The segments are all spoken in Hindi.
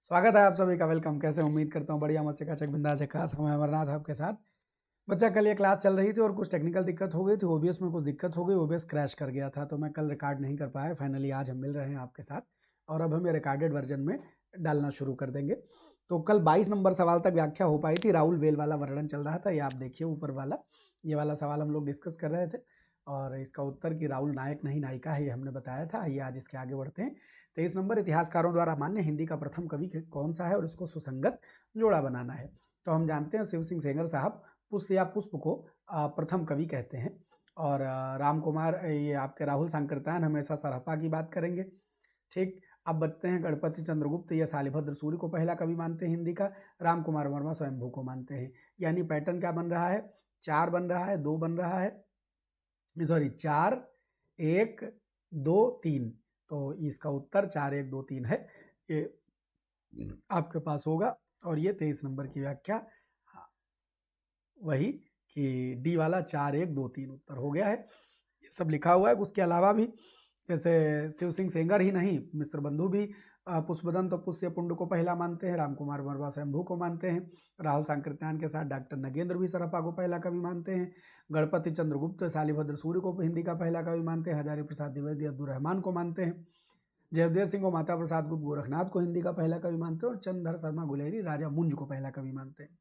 स्वागत है आप सभी का। वेलकम। कैसे उम्मीद करता हूँ बढ़िया मस्त चकाचक बिंदास झकास। मैं अमरनाथ आपके साथ। बच्चा कल ये क्लास चल रही थी और कुछ टेक्निकल दिक्कत हो गई थी। ओबीएस में कुछ दिक्कत हो गई, ओबीएस क्रैश कर गया था, तो मैं कल रिकॉर्ड नहीं कर पाया। फाइनली आज हम मिल रहे हैं आपके साथ और अब हमें रिकॉर्डेड वर्जन में डालना शुरू कर देंगे। तो कल 22 नंबर सवाल तक व्याख्या हो पाई थी। राहुल वेल वाला वर्णन चल रहा था, ये आप देखिए ऊपर वाला, ये वाला सवाल हम लोग डिस्कस कर रहे थे और इसका उत्तर कि राहुल नायक नहीं नायिका है, ये हमने बताया था। आइए आज इसके आगे बढ़ते हैं। 23 नंबर, इतिहासकारों द्वारा मान्य हिंदी का प्रथम कवि कौन सा है और इसको सुसंगत जोड़ा बनाना है। तो हम जानते हैं शिव सिंह सेंगर साहब पुष्प या पुष्प को प्रथम कवि कहते हैं। और राम कुमार, ये आपके राहुल सांकृत्यायन हमेशा सरहपा की बात करेंगे। ठीक। अब बचते हैं गणपति चंद्रगुप्त, ये शालिभद्र सूर्य को पहला कवि मानते हैं हिंदी का। राम कुमार वर्मा स्वयंभू को मानते हैं। यानी पैटर्न क्या बन रहा है, 4 बन रहा है, 2 बन रहा है, सॉरी 4 1 2 3। तो इसका उत्तर 4 1 2 3 है, ये आपके पास होगा। और ये 23 नंबर की व्याख्या वही कि डी वाला 4 1 2 3 उत्तर हो गया है। ये सब लिखा हुआ है। उसके अलावा भी जैसे शिव सिंह सेंगर ही नहीं, मिश्र बंधु भी पुष्पदंत और पुष्य पुंड को पहला मानते हैं। राम कुमार वर्मा स्वयंभू को मानते हैं। राहुल सांकृत्यायन के साथ डॉक्टर नगेंद्र भी सरपा को पहला कवि मानते हैं। गणपति चंद्रगुप्त शालिभद्र सूर्य को हिंदी का पहला कवि मानते हैं। हजारी प्रसाद द्विवेदी अब्दुल रहमान को मानते हैं। जयदेव सिंह को माता प्रसाद गुप्त गोरखनाथ को हिंदी का पहला कवि मानते हैं। और चंद्रधर शर्मा गुलेरी राजा मुंज को पहला कवि मानते हैं।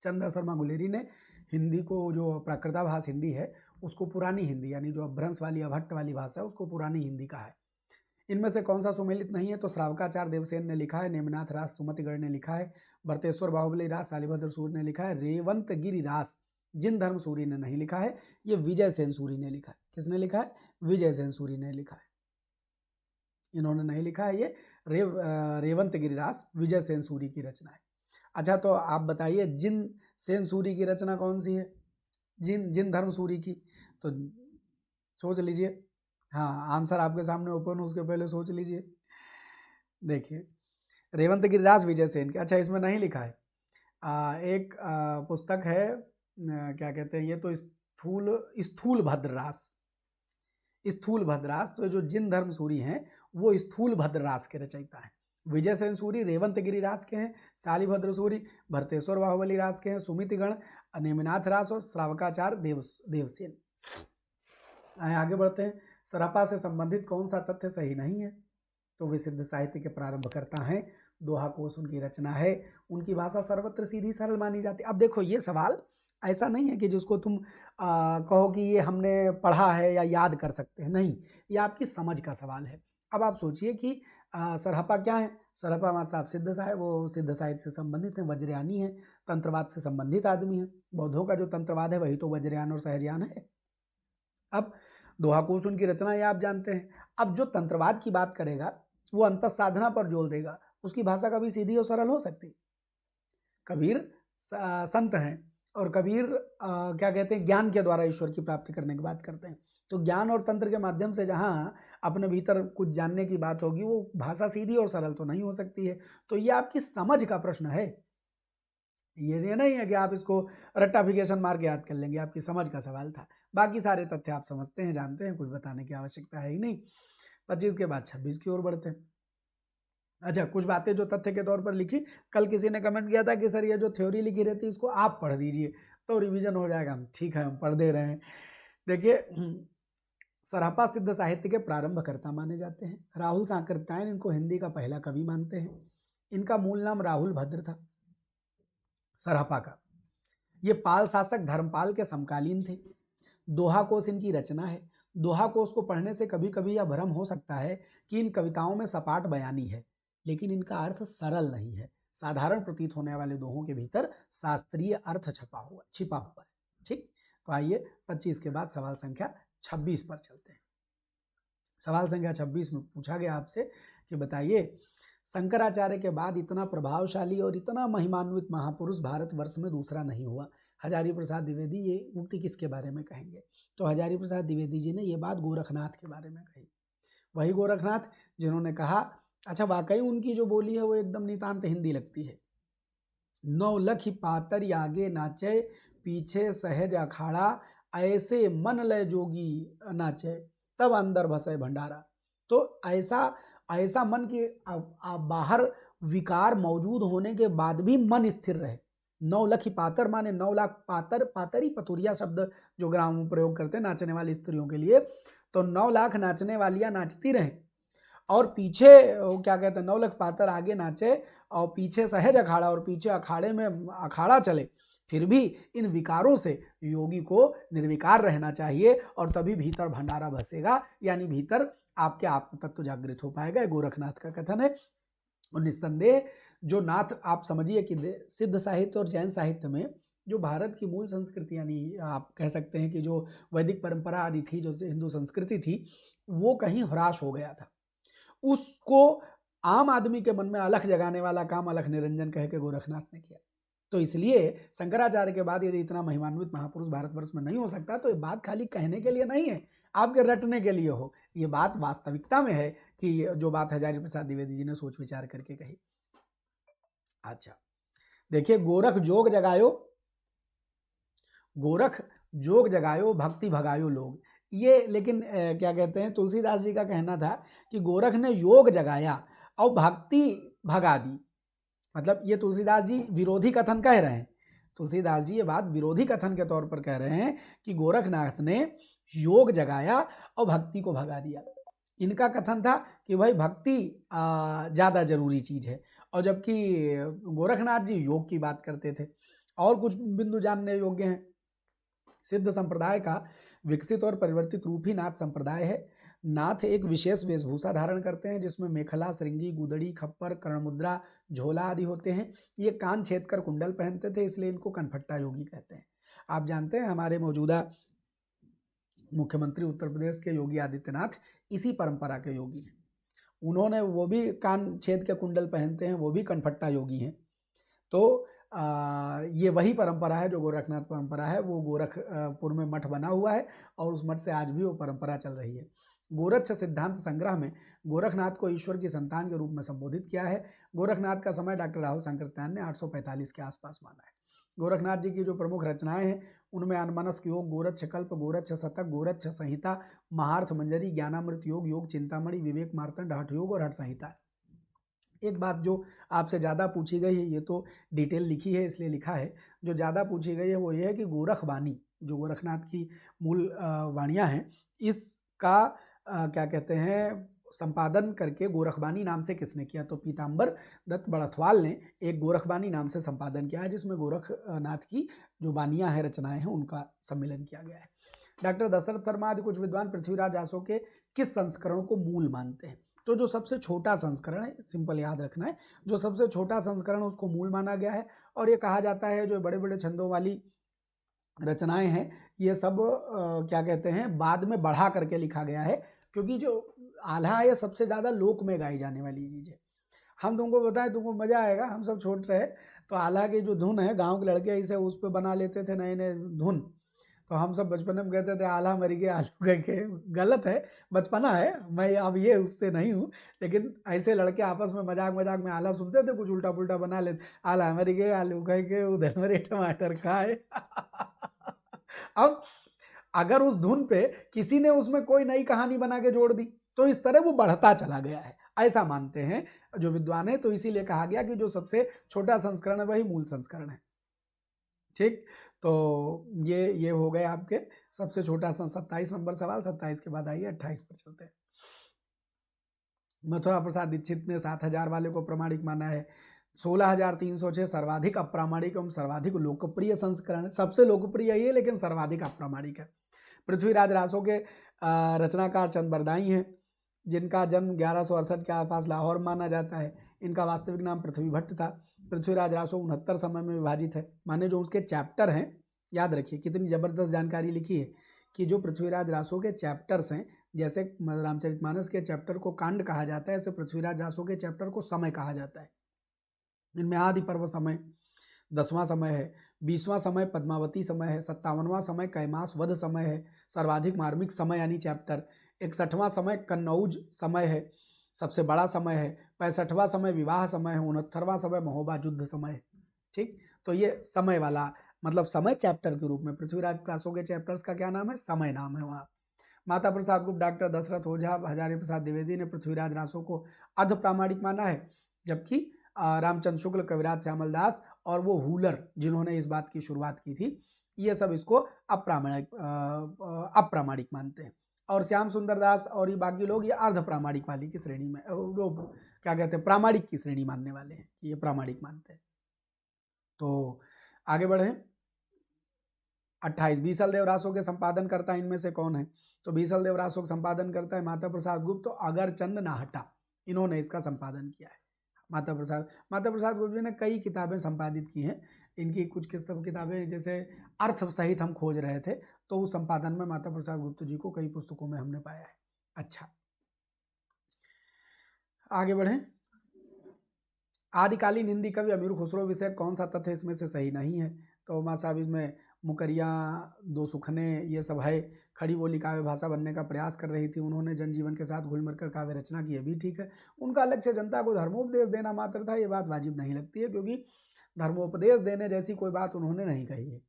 चंद्रधर शर्मा गुलेरी ने हिंदी को, जो प्राकृताभास हिंदी है उसको पुरानी हिंदी, यानी जो अभ्रंश वाली अभट्ट वाली भाषा है उसको पुरानी हिंदी कहा है। इनमें से कौन सा सुमेलित नहीं है, तो श्रावकाचार्य देवसेन ने लिखा है, नेमिनाथ रास सुमतिगढ़ ने लिखा है, भरतेश्वर बाहुबली रास शालिभद्र सूर्य ने लिखा है, रेवंत गिरि रास जिन धर्म सूरी ने नहीं लिखा है, ये विजय सेन सूरी ने लिखा है। किसने लिखा है? विजय सेन सूरी ने लिखा है। इन्होंने नहीं लिखा है। ये रेवंत गिरिरास विजय सेन सूरी की रचना है। अच्छा, तो आप बताइए जिन सेन सूरी की रचना कौन सी है? जिन धर्म सूरी की। तो सोच लीजिए। हाँ, आंसर आपके सामने ओपन हो, उसके पहले सोच लीजिए। देखिए, रेवंत गिरिराज विजय सेन की। अच्छा, इसमें नहीं लिखा है। एक पुस्तक है, क्या कहते हैं, ये तो स्थूल भद्ररास। स्थूल भद्ररास, तो जो जिन धर्म सूरी हैं वो स्थूल भद्ररास के रचयिता हैं। विजय सेन सूरी रेवंत गिरिरास के हैं, शालिभद्र सूरी भरतेश्वर बाहुबली रास के हैं, सुमितिगण नेमिनाथ रास और श्रावकाचार्य देवसेन। आगे बढ़ते हैं। सरहपा से संबंधित कौन सा तथ्य सही नहीं है? तो वे सिद्ध साहित्य के प्रारंभकर्ता हैं। दोहा कोश उनकी रचना है। उनकी भाषा सर्वत्र सीधी सरल मानी जाती है। अब देखो, ये सवाल ऐसा नहीं है कि जिसको तुम कहो कि ये हमने पढ़ा है या याद कर सकते हैं, नहीं, ये आपकी समझ का सवाल है। अब आप सोचिए कि सरहपा क्या है? सरहपा माँ साहब सिद्ध साहित्य, वो सिद्ध साहित्य से संबंधित हैं, वज्रयानी है, तंत्रवाद से संबंधित आदमी है। बौद्धों का जो तंत्रवाद है वही तो वज्रयान और सहजयान है। अब दोहा कोश उनकी रचना, ये आप जानते हैं। अब जो तंत्रवाद की बात करेगा वो अंतः साधना पर जोर देगा, उसकी भाषा कभी सीधी और सरल हो सकती? कबीर संत हैं और कबीर क्या कहते हैं, ज्ञान के द्वारा ईश्वर की प्राप्ति करने की बात करते हैं। तो ज्ञान और तंत्र के माध्यम से जहाँ अपने भीतर कुछ जानने की बात होगी, वो भाषा सीधी और सरल तो नहीं हो सकती है। तो ये आपकी समझ का प्रश्न है। ये नहीं है कि आप इसको रट्टाफिकेशन मार के याद कर लेंगे, आपकी समझ का सवाल था। बाकी सारे तथ्य आप समझते हैं, जानते हैं, कुछ बताने की आवश्यकता है ही नहीं। 25 के बाद 26 की ओर बढ़ते हैं। अच्छा, कुछ बातें जो तथ्य के तौर पर लिखी, कल किसी ने कमेंट किया था कि सर ये जो थ्योरी लिखी रहती है इसको आप पढ़ दीजिए तो रिवीजन हो जाएगा। ठीक है, हम पढ़ दे रहे हैं। देखिए, सरहपा सिद्ध साहित्य के प्रारंभकर्ता माने जाते हैं। राहुल सांकृत्यायन इनको हिंदी का पहला कवि मानते हैं। इनका मूल नाम राहुल भद्र था, सरहपा का। ये पाल शासक धर्मपाल के समकालीन थे। दोहा कोश इनकी रचना है। दोहा कोश को पढ़ने से कभी कभी यह भ्रम हो सकता है कि इन कविताओं में सपाट बयानी है, लेकिन इनका अर्थ सरल नहीं है। साधारण प्रतीत होने वाले दोहों के भीतर शास्त्रीय अर्थ छिपा हुआ है। ठीक, तो आइए 25 के बाद सवाल संख्या 26 पर चलते हैं। सवाल संख्या 26 में पूछा गया आपसे कि बताइए, शंकराचार्य के बाद इतना प्रभावशाली और इतना महिमान्वित महापुरुष भारतवर्ष में दूसरा नहीं हुआ। हजारी प्रसाद द्विवेदी ये उक्ति किसके बारे में कहेंगे? तो हजारी प्रसाद द्विवेदी जी ने ये बात गोरखनाथ के बारे में कही। वही गोरखनाथ जिन्होंने कहा, अच्छा वाकई उनकी जो बोली है वो एकदम नितांत हिंदी लगती है। 9 लख पातर आगे नाचे, पीछे सहज अखाड़ा, ऐसे मन लय जोगी नाचे, तब अंदर भसे भंडारा। तो ऐसा ऐसा मन कि बाहर विकार मौजूद होने के बाद भी मन स्थिर रहे। 9 लखी पातर माने 9 लाख पातर, पातरी पतुरिया शब्द जो ग्राम में प्रयोग करते हैं नाचने वाली स्त्रियों के लिए, तो 9 लाख नाचने वालियां नाचती रहें और पीछे क्या कहते हैं 9 लाख पातर आगे नाचे और पीछे सहज अखाड़ा और पीछे अखाड़े में अखाड़ा चले, फिर भी इन विकारों से योगी को निर्विकार रहना चाहिए और तभी भीतर भंडारा बसेगा, यानी भीतर आपके आत्म तत्व जागृत हो पाएगा। गोरखनाथ का कथन है। और निस्संदेह जो नाथ आप समझिए कि सिद्ध साहित्य और जैन साहित्य में जो भारत की मूल संस्कृति, यानी आप कह सकते हैं कि जो वैदिक परंपरा आदि थी, जो हिंदू संस्कृति थी, वो कहीं ह्रास हो गया था। उसको आम आदमी के मन में अलख जगाने वाला काम अलख निरंजन कह के गोरखनाथ ने किया। तो इसलिए शंकराचार्य के बाद यदि इतना महिमान्वित महापुरुष भारतवर्ष में नहीं हो सकता तो ये बात खाली कहने के लिए नहीं है, आपके रटने के लिए हो। ये बात वास्तविकता में है कि जो बात हजारी प्रसाद द्विवेदी जी ने सोच विचार करके कही। अच्छा देखिए, गोरख जोग जगायो, गोरख जोग जगायो भक्ति भगायो लोग, ये लेकिन क्या कहते हैं तुलसीदास जी का कहना था कि गोरख ने योग जगाया और भक्ति भगा दी। मतलब ये तुलसीदास जी विरोधी कथन कह रहे हैं, तुलसीदास जी ये बात विरोधी कथन के तौर पर कह रहे हैं कि गोरखनाथ ने योग जगाया और भक्ति को भगा दिया। इनका कथन था कि भाई भक्ति ज़्यादा जरूरी चीज़ है, और जबकि गोरखनाथ जी योग की बात करते थे। और कुछ बिंदु जानने योग्य हैं। सिद्ध संप्रदाय का विकसित और परिवर्तित रूप ही नाथ संप्रदाय है। नाथ एक विशेष वेशभूषा धारण करते हैं जिसमें मेखला, श्रृंगी, गुदड़ी, खप्पर, कर्णमुद्रा, झोला आदि होते हैं। ये कान छेद कर कुंडल पहनते थे, इसलिए इनको कनफट्टा योगी कहते हैं। आप जानते हैं हमारे मौजूदा मुख्यमंत्री उत्तर प्रदेश के योगी आदित्यनाथ इसी परंपरा के योगी हैं। उन्होंने वो भी कान छेद के कुंडल पहनते हैं, वो भी कनफट्टा योगी हैं। तो ये वही परंपरा है जो गोरखनाथ परंपरा है। वो गोरखपुर में मठ बना हुआ है और उस मठ से आज भी वो परंपरा चल रही है। गोरक्ष सिद्धांत संग्रह में गोरखनाथ को ईश्वर की संतान के रूप में संबोधित किया है। गोरखनाथ का समय डॉक्टर राहुल शंकरत्यान ने 845 के आसपास माना है। गोरखनाथ जी की जो प्रमुख रचनाएं हैं उनमें अनमनस्क योग, गोरक्ष कल्प, गोरक्ष शतक, गोरक्ष संहिता, महार्थ मंजरी, ज्ञानामृत योग, योग चिंतामणि, विवेक मार्तंड, हठ योग और हठ संहिता। एक बात जो आपसे ज़्यादा पूछी गई है, ये तो डिटेल लिखी है इसलिए लिखा है, जो ज़्यादा पूछी गई है वो ये है कि गोरख वाणी जो गोरखनाथ की मूल वाणियाँ हैं, इसका क्या कहते हैं संपादन करके गोरखबानी नाम से किसने किया? तो पीताम्बर दत्त बड़थवाल ने एक गोरखबानी नाम से संपादन किया है, जिसमें गोरखनाथ की जो बानियाँ हैं, रचनाएं हैं, उनका सम्मेलन किया गया है। डॉक्टर दशरथ शर्मा आदि कुछ विद्वान पृथ्वीराज आसो के किस संस्करण को मूल मानते हैं? तो जो सबसे छोटा संस्करण है, सिंपल याद रखना है, जो सबसे छोटा संस्करण उसको मूल माना गया है। और ये कहा जाता है जो बड़े बड़े छंदों वाली रचनाएं हैं ये सब क्या कहते हैं बाद में बढ़ा करके लिखा गया है, क्योंकि जो आल्हा है ये सबसे ज़्यादा लोक में गाई जाने वाली चीज़ है। हम तुमको बताएं, तुमको मज़ा आएगा। हम सब छोट रहे तो आल्हा की जो धुन है, गांव के लड़के इसे उस पर बना लेते थे नए नए धुन। तो हम सब बचपन में कहते थे आल्हा मर गया आलू कह के। गलत है, बचपना है, मैं अब ये उससे नहीं हूँ, लेकिन ऐसे लड़के आपस में मजाक मजाक में आल्हा सुनते थे, कुछ उल्टा पुल्टा बना लेते, आल्हा मर गया आलू कह के उधर मरे टमाटर खाए। अब अगर उस धुन पे किसी ने उसमें कोई नई कहानी बना के जोड़ दी तो इस तरह वो बढ़ता चला गया है, ऐसा मानते हैं जो विद्वान है। तो इसीलिए कहा गया कि जो सबसे छोटा संस्करण है वही मूल संस्करण है। ठीक, तो ये हो गए आपके सबसे छोटा 27 नंबर सवाल। 27 के बाद आइए 28 पर चलते हैं। मथुरा प्रसाद दीक्षित ने 7000 वाले को प्रमाणिक माना है। 16306 सर्वाधिक अप्रामाणिक एवं सर्वाधिक लोकप्रिय संस्करण है। सबसे लोकप्रिय ये लेकिन सर्वाधिक अप्रामाणिक है। पृथ्वीराज रासो के रचनाकार चंद बरदाई हैं, जिनका जन्म 1168 के आसपास लाहौर माना जाता है। इनका वास्तविक नाम पृथ्वी भट्ट था। पृथ्वीराज रासो 69 समय में विभाजित है। माने जो उसके चैप्टर हैं, याद रखिए कितनी जबरदस्त जानकारी लिखी है कि जो पृथ्वीराज रासो के चैप्टर्स हैं, जैसे रामचरितमानस के चैप्टर को कांड कहा जाता है, ऐसे पृथ्वीराज रासो के चैप्टर को समय कहा जाता है। इनमें आदि पर्व समय 10वां समय है, 20वां समय पद्मावती समय है, 57वां समय कैमास वध समय है, सर्वाधिक मार्मिक समय यानी चैप्टर, 61वां समय कन्नौज समय है, सबसे बड़ा समय है, 65वां समय विवाह समय है, 69वां समय महोबा युद्ध समय है। ठीक, तो ये समय वाला मतलब समय चैप्टर के रूप में पृथ्वीराज रासो के चैप्टर्स का क्या नाम है? समय नाम है वहाँ। माता प्रसाद गुप्त, डॉक्टर दशरथ ओझा, हजारी प्रसाद द्विवेदी ने पृथ्वीराज रासो को अर्ध प्रामाणिक माना है, जबकि रामचंद्र शुक्ल, कविराज श्यामल दास और वो हुलर जिन्होंने इस बात की शुरुआत की थी, ये सब इसको अप्रामाणिक मानते हैं। और श्याम सुंदर दास और ये बाकी लोग ये अर्ध प्रामाणिक वाली की श्रेणी में, वो क्या कहते हैं, प्रामाणिक की श्रेणी मानने वाले हैं, ये प्रामाणिक मानते हैं। तो आगे बढ़े। 28 बीसल देव रासो के संपादन करता इनमें से कौन है? तो बीसल देव रासो का संपादन करता है माता प्रसाद गुप्त, तो अगरचंद नाहटा, इन्होंने इसका संपादन किया है। माता प्रसाद गुप्त जी ने कई किताबें संपादित की हैं। इनकी कुछ किताबें जैसे अर्थ सहित हम खोज रहे थे, तो उस संपादन में माता प्रसाद गुप्त जी को कई पुस्तकों में हमने पाया है। अच्छा, आगे बढ़े। आदिकालीन हिंदी कवि अमीर खुसरो विषय कौन सा तथ्य इसमें से सही नहीं है? तो माँ साहब इसमें मुकरिया, दो सुखने, ये सब है। खड़ी बोली काव्य भाषा बनने का प्रयास कर रही थी, उन्होंने जनजीवन के साथ घुल मिल कर काव्य रचना की, ये भी ठीक है। उनका अलग से जनता को धर्मोपदेश देना मात्र था, ये बात वाजिब नहीं लगती है, क्योंकि धर्मोपदेश देने जैसी कोई बात उन्होंने नहीं कही है।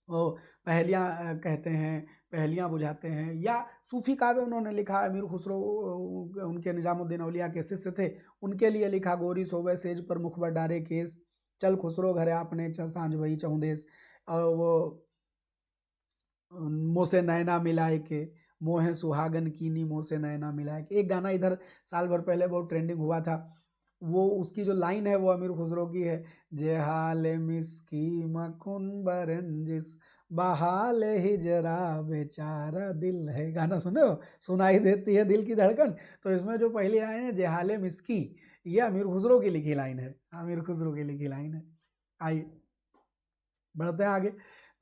वो पहेलियाँ कहते हैं, पहेलियाँ बुझाते हैं, या सूफी काव्य उन्होंने लिखा। अमीर खुसरो उनके निजामुद्दीन औलिया के शिष्य थे, उनके लिए लिखा। गोरी सोवे सेज पर मुखबर डारे केस, चल खुसरो घरे आपने सांझ वही चौदेश, और वो मोसे नैना मिलाए के, मोहे सुहागन कीनी मोसे नैना मिलाए के, एक गाना इधर साल भर पहले बहुत ट्रेंडिंग हुआ था। वो उसकी जो लाइन है वो अमीर खुसरो की है, जे हाल मिसकी मकुन बरंजिस बहाल हिजरा बेचारा दिल है। गाना सुने हो, सुनाई देती है दिल की धड़कन। तो इसमें जो पहली लाइन है जेहाले मिसकी, ये अमीर खुसरो की लिखी लाइन है, अमीर खुसरो की लिखी लाइन है। आइए बढ़ते हैं आगे।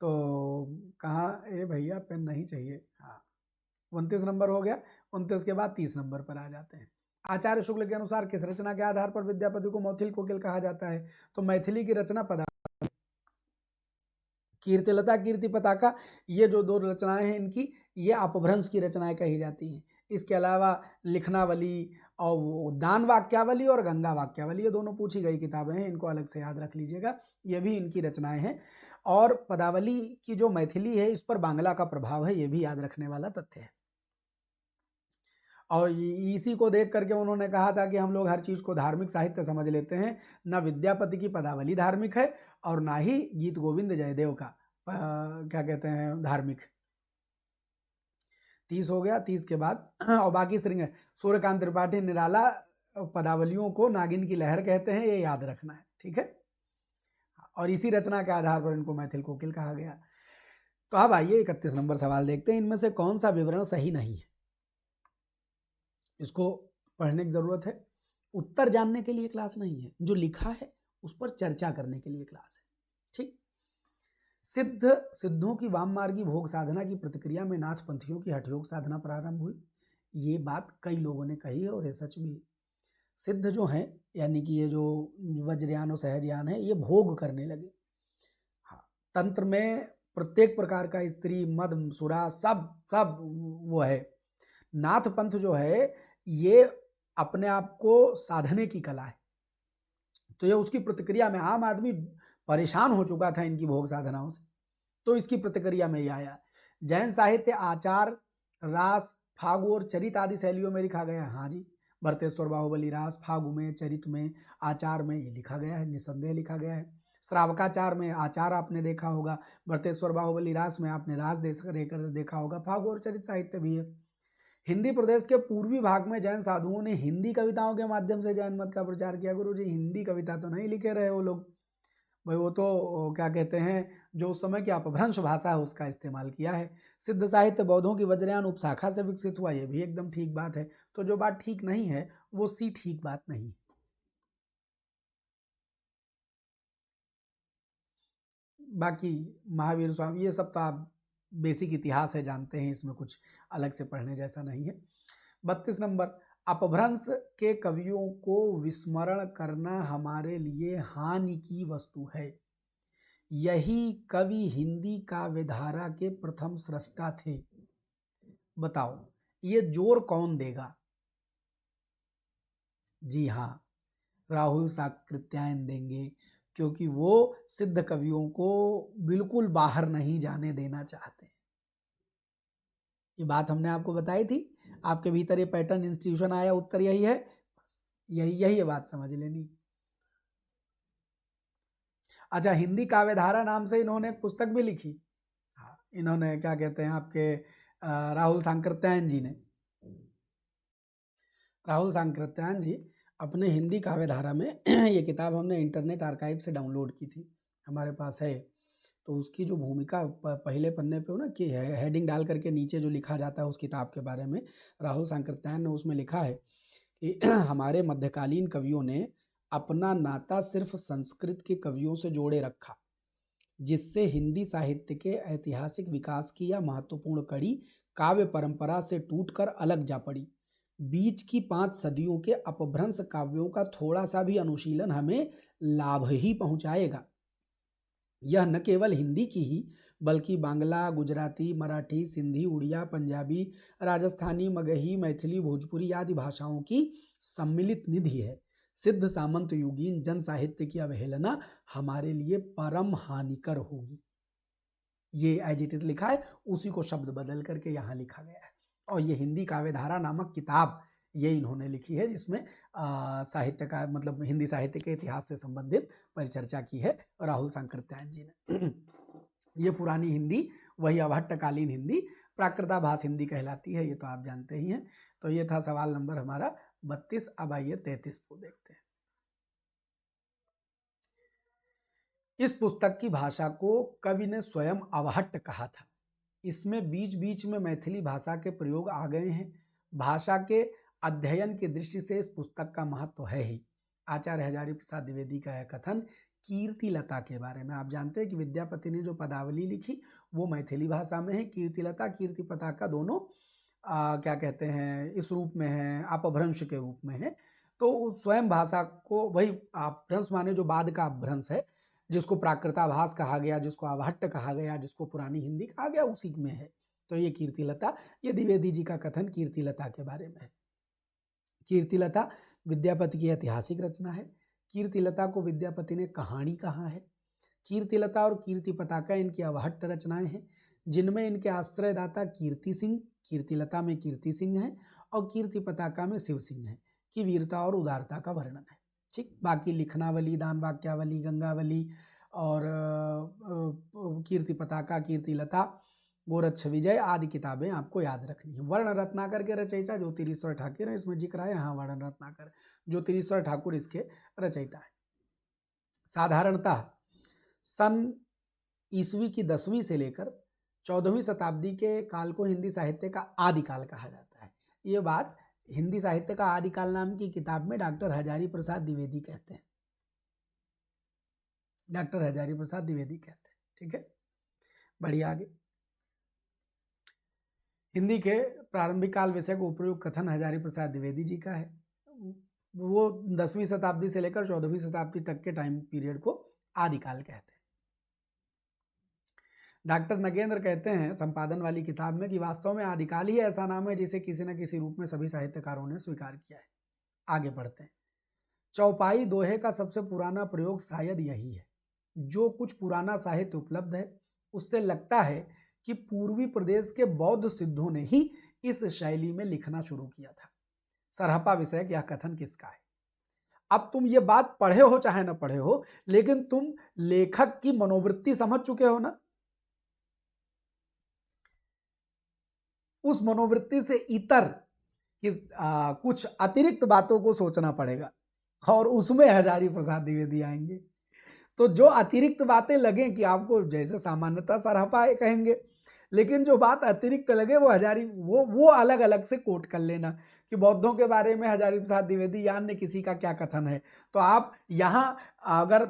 तो कहाँ, ए भैया पेन नहीं चाहिए। हाँ, 29 नंबर हो गया। 29 के बाद 30 नंबर पर आ जाते हैं। आचार्य शुक्ल के अनुसार किस रचना के आधार पर विद्यापति को मैथिल कोकिल कहा जाता है? तो मैथिली की रचना पदावली, कीर्तिलता, कीर्ति पताका, ये जो दो रचनाएं हैं इनकी, ये अपभ्रंश की रचनाएं कही जाती हैं। इसके अलावा लिखनावली और दान वाक्यावली और गंगा वाक्यावली, ये दोनों पूछी गई किताबें हैं, इनको अलग से याद रख लीजिएगा, ये भी इनकी रचनाएं हैं। और पदावली की जो मैथिली है, इस पर बांग्ला का प्रभाव है, ये भी याद रखने वाला तथ्य है। और इसी को देख करके उन्होंने कहा था कि हम लोग हर चीज़ को धार्मिक साहित्य समझ लेते हैं। ना विद्यापति की पदावली धार्मिक है, और ना ही गीत गोविंद जयदेव का क्या कहते हैं, धार्मिक। 30 हो गया। 30 के बाद और बाकी श्रृंग सूर्यकांत त्रिपाठी निराला पदावलियों को नागिन की लहर कहते हैं, ये याद रखना है, ठीक है। और इसी रचना के आधार पर इनको मैथिल कोकिल कहा गया। तो अब आइए 31 नंबर सवाल देखते हैं, इनमें से कौन सा विवरण सही नहीं है, इसको पढ़ने की जरूरत है। उत्तर जानने के लिए क्लास नहीं है, जो लिखा है उस पर चर्चा करने के लिए क्लास है, ठीक। सिद्धों की वाम मार्गी भोग साधना की प्रतिक्रिया में नाथ पंथियों की हठयोग साधना प्रारंभ हुई, ये बात कई लोगों ने कही है और ये सच भी है। सिद्ध जो हैं, यानी कि ये जो वज्रयान और सहजयान है, ये भोग करने लगे। हाँ, तंत्र में प्रत्येक प्रकार का स्त्री मद सुरा सब सब वो है। नाथ पंथ जो है ये अपने आप को साधने की कला है, तो ये उसकी प्रतिक्रिया में, आम आदमी परेशान हो चुका था इनकी भोग साधनाओं से, तो इसकी प्रतिक्रिया में ये आया। जैन साहित्य आचार, रास, फागु और चरित आदि शैलियों में लिखा गया है। हाँ जी, भरतेश्वर बाहुबली रास, फागु में, चरित में, आचार में ये लिखा गया है, निसंदेह लिखा गया है। श्रावकाचार में आचार आपने देखा होगा, भरतेश्वर बाहुबली रास में आपने रास देखा होगा, फागु और चरित साहित्य भी है। हिंदी प्रदेश के पूर्वी भाग में जैन साधुओं ने हिंदी कविताओं के माध्यम से जैन मत का प्रचार किया। गुरु जी हिंदी कविता तो नहीं लिखे रहे वो लोग, भाई वो तो क्या कहते हैं, जो उस समय की अपभ्रंश भाषा है उसका इस्तेमाल किया है। सिद्ध साहित्य बौद्धों की वज्रयान उपशाखा से विकसित हुआ, ये भी एकदम ठीक बात है। तो जो बात ठीक नहीं है वो सी ठीक बात नहीं। बाकी महावीर स्वामी ये सब तो आप बेसिक इतिहास है, जानते हैं, इसमें कुछ अलग से पढ़ने जैसा नहीं है। 32 नंबर, अपभ्रंश के कवियों को विस्मरण करना हमारे लिए हानि की वस्तु है। यही कवि हिंदी काव्यधारा के प्रथम सृष्टा थे। बताओ ये जोर कौन देगा? जी हाँ, राहुल साकृत्यायन देंगे, क्योंकि वो सिद्ध कवियों को बिल्कुल बाहर नहीं जाने देना चाहते। ये बात हमने आपको बताई थी, आपके भीतर ये पैटर्न इंस्टीट्यूशन आया, उत्तर यही है, यही यही ये बात समझ लेनी। अच्छा, हिंदी काव्यधारा नाम से इन्होंने एक पुस्तक भी लिखी। हाँ, इन्होंने क्या कहते हैं आपके राहुल सांकृत्यायन जी ने, राहुल सांकृत्यायन जी अपने हिंदी काव्यधारा में ये किताब हमने इंटरनेट आर्काइव से डाउनलोड की थी, हमारे पास है। तो उसकी जो भूमिका पहले पन्ने पे हो ना कि हेडिंग डाल करके नीचे जो लिखा जाता है उस किताब के बारे में, राहुल सांकृत्यायन ने उसमें लिखा है कि हमारे मध्यकालीन कवियों ने अपना नाता सिर्फ संस्कृत के कवियों से जोड़े रखा, जिससे हिंदी साहित्य के ऐतिहासिक विकास की यह महत्वपूर्ण कड़ी काव्य परंपरा से टूटकर अलग जा पड़ी। बीच की 5 सदियों के अपभ्रंश काव्यों का थोड़ा सा भी अनुशीलन हमें लाभ ही पहुंचाएगा। यह न केवल हिंदी की ही बल्कि बांग्ला, गुजराती, मराठी, सिंधी, उड़िया, पंजाबी, राजस्थानी, मगही, मैथिली, भोजपुरी आदि भाषाओं की सम्मिलित निधि है। सिद्ध सामंत युगीन जन साहित्य की अवहेलना हमारे लिए परम हानिकर होगी। ये एज इट इज लिखा है, उसी को शब्द बदल करके यहाँ लिखा गया है। और ये हिंदी काव्यधारा नामक किताब ये इन्होंने लिखी है, जिसमें साहित्य का मतलब हिंदी साहित्य के इतिहास से संबंधित परिचर्चा की है राहुल सांकृत्यायन जी ने। ये पुरानी हिंदी, वही अभट्टकालीन हिंदी, प्राकृताभास हिंदी कहलाती है, ये तो आप जानते ही हैं। तो ये था सवाल नंबर हमारा 32। अब आइए 33 को देखते हैं। इस पुस्तक की भाषा को कवि ने स्वयं अवहट्ट कहा था। इसमें बीच बीच में मैथिली भाषा के प्रयोग आ गए हैं। भाषा के अध्ययन की दृष्टि से इस पुस्तक का महत्व है ही। आचार्य हजारी प्रसाद द्विवेदी का यह कथन कीर्तिलता के बारे में, आप जानते हैं कि विद्यापति ने जो पदावली लिखी वो मैथिली भाषा में है। कीर्तिलता, कीर्ति पताका दोनों क्या कहते हैं इस रूप में है, अपभ्रंश के रूप में है। तो स्वयं भाषा को, वही अपभ्रंश माने जो बाद का अपभ्रंश है, जिसको प्राकृताभास कहा गया, जिसको अवहट्ट कहा गया, जिसको पुरानी हिंदी कहा गया, उसी में है। तो ये कीर्तिलता, ये द्विवेदी जी का कथन कीर्तिलता के बारे में है। कीर्तिलता विद्यापति की ऐतिहासिक रचना है। कीर्तिलता को विद्यापति ने कहानी कहा है। कीर्तिलता और कीर्ति पताका इनकी अवहट्ट रचनाएं हैं, जिनमें इनके आश्रयदाता कीर्ति सिंह, कीर्तिलता में कीर्ति सिंह है और कीर्ति पताका में शिव सिंह है, की वीरता और उदारता का वर्णन है। ठीक, बाकी लिखनावली, दान वाक्यावली, गंगावली और कीर्ति पताका, कीर्तिलता, गोरक्ष विजय आदि किताबें आपको याद रखनी है। वर्ण रत्नाकर के रचयिता ज्योतिरीश्वर ठाकुर है, इसमें जिक्र है, हाँ वर्ण रत्नाकर ज्योतिरीश्वर ठाकुर इसके रचयिता है। साधारणतः सन ईस्वी की 10वीं से लेकर 14वीं शताब्दी के काल को हिंदी साहित्य का आदिकाल कहा जाता है। ये बात हिंदी साहित्य का आदिकाल नाम की किताब में डॉक्टर हजारी प्रसाद द्विवेदी कहते हैं, डॉक्टर हजारी प्रसाद द्विवेदी कहते हैं। ठीक है, बढ़िए आगे। हिंदी के प्रारंभिक काल विषय को उपयुक्त कथन हजारी प्रसाद द्विवेदी जी का है। वो 10वीं शताब्दी से लेकर 14वीं शताब्दी तक के टाइम पीरियड को आदिकाल कहते हैं। डॉक्टर नगेंद्र कहते हैं संपादन वाली किताब में कि वास्तव में आदिकाल ही ऐसा नाम है जिसे किसी न किसी रूप में सभी साहित्यकारों ने स्वीकार किया है। आगे बढ़ते हैं। चौपाई दोहे का सबसे पुराना प्रयोग शायद यही है। जो कुछ पुराना साहित्य उपलब्ध है उससे लगता है कि पूर्वी प्रदेश के बौद्ध सिद्धों ने ही इस शैली में लिखना शुरू किया था। सरहपा विषयक यह कथन किसका है? अब तुम ये बात पढ़े हो चाहे न पढ़े हो, लेकिन तुम लेखक की मनोवृत्ति समझ चुके हो ना। उस मनोवृत्ति से इतर कुछ अतिरिक्त बातों को सोचना पड़ेगा और उसमें हजारी प्रसाद द्विवेदी आएंगे। तो जो अतिरिक्त बातें लगे कि आपको, जैसे सामान्यतः सरहपा कहेंगे, लेकिन जो बात अतिरिक्त लगे वो हजारी, वो अलग अलग से कोट कर लेना कि बौद्धों के बारे में हजारी प्रसाद द्विवेदी या अन्य किसी का क्या कथन है। तो आप यहाँ अगर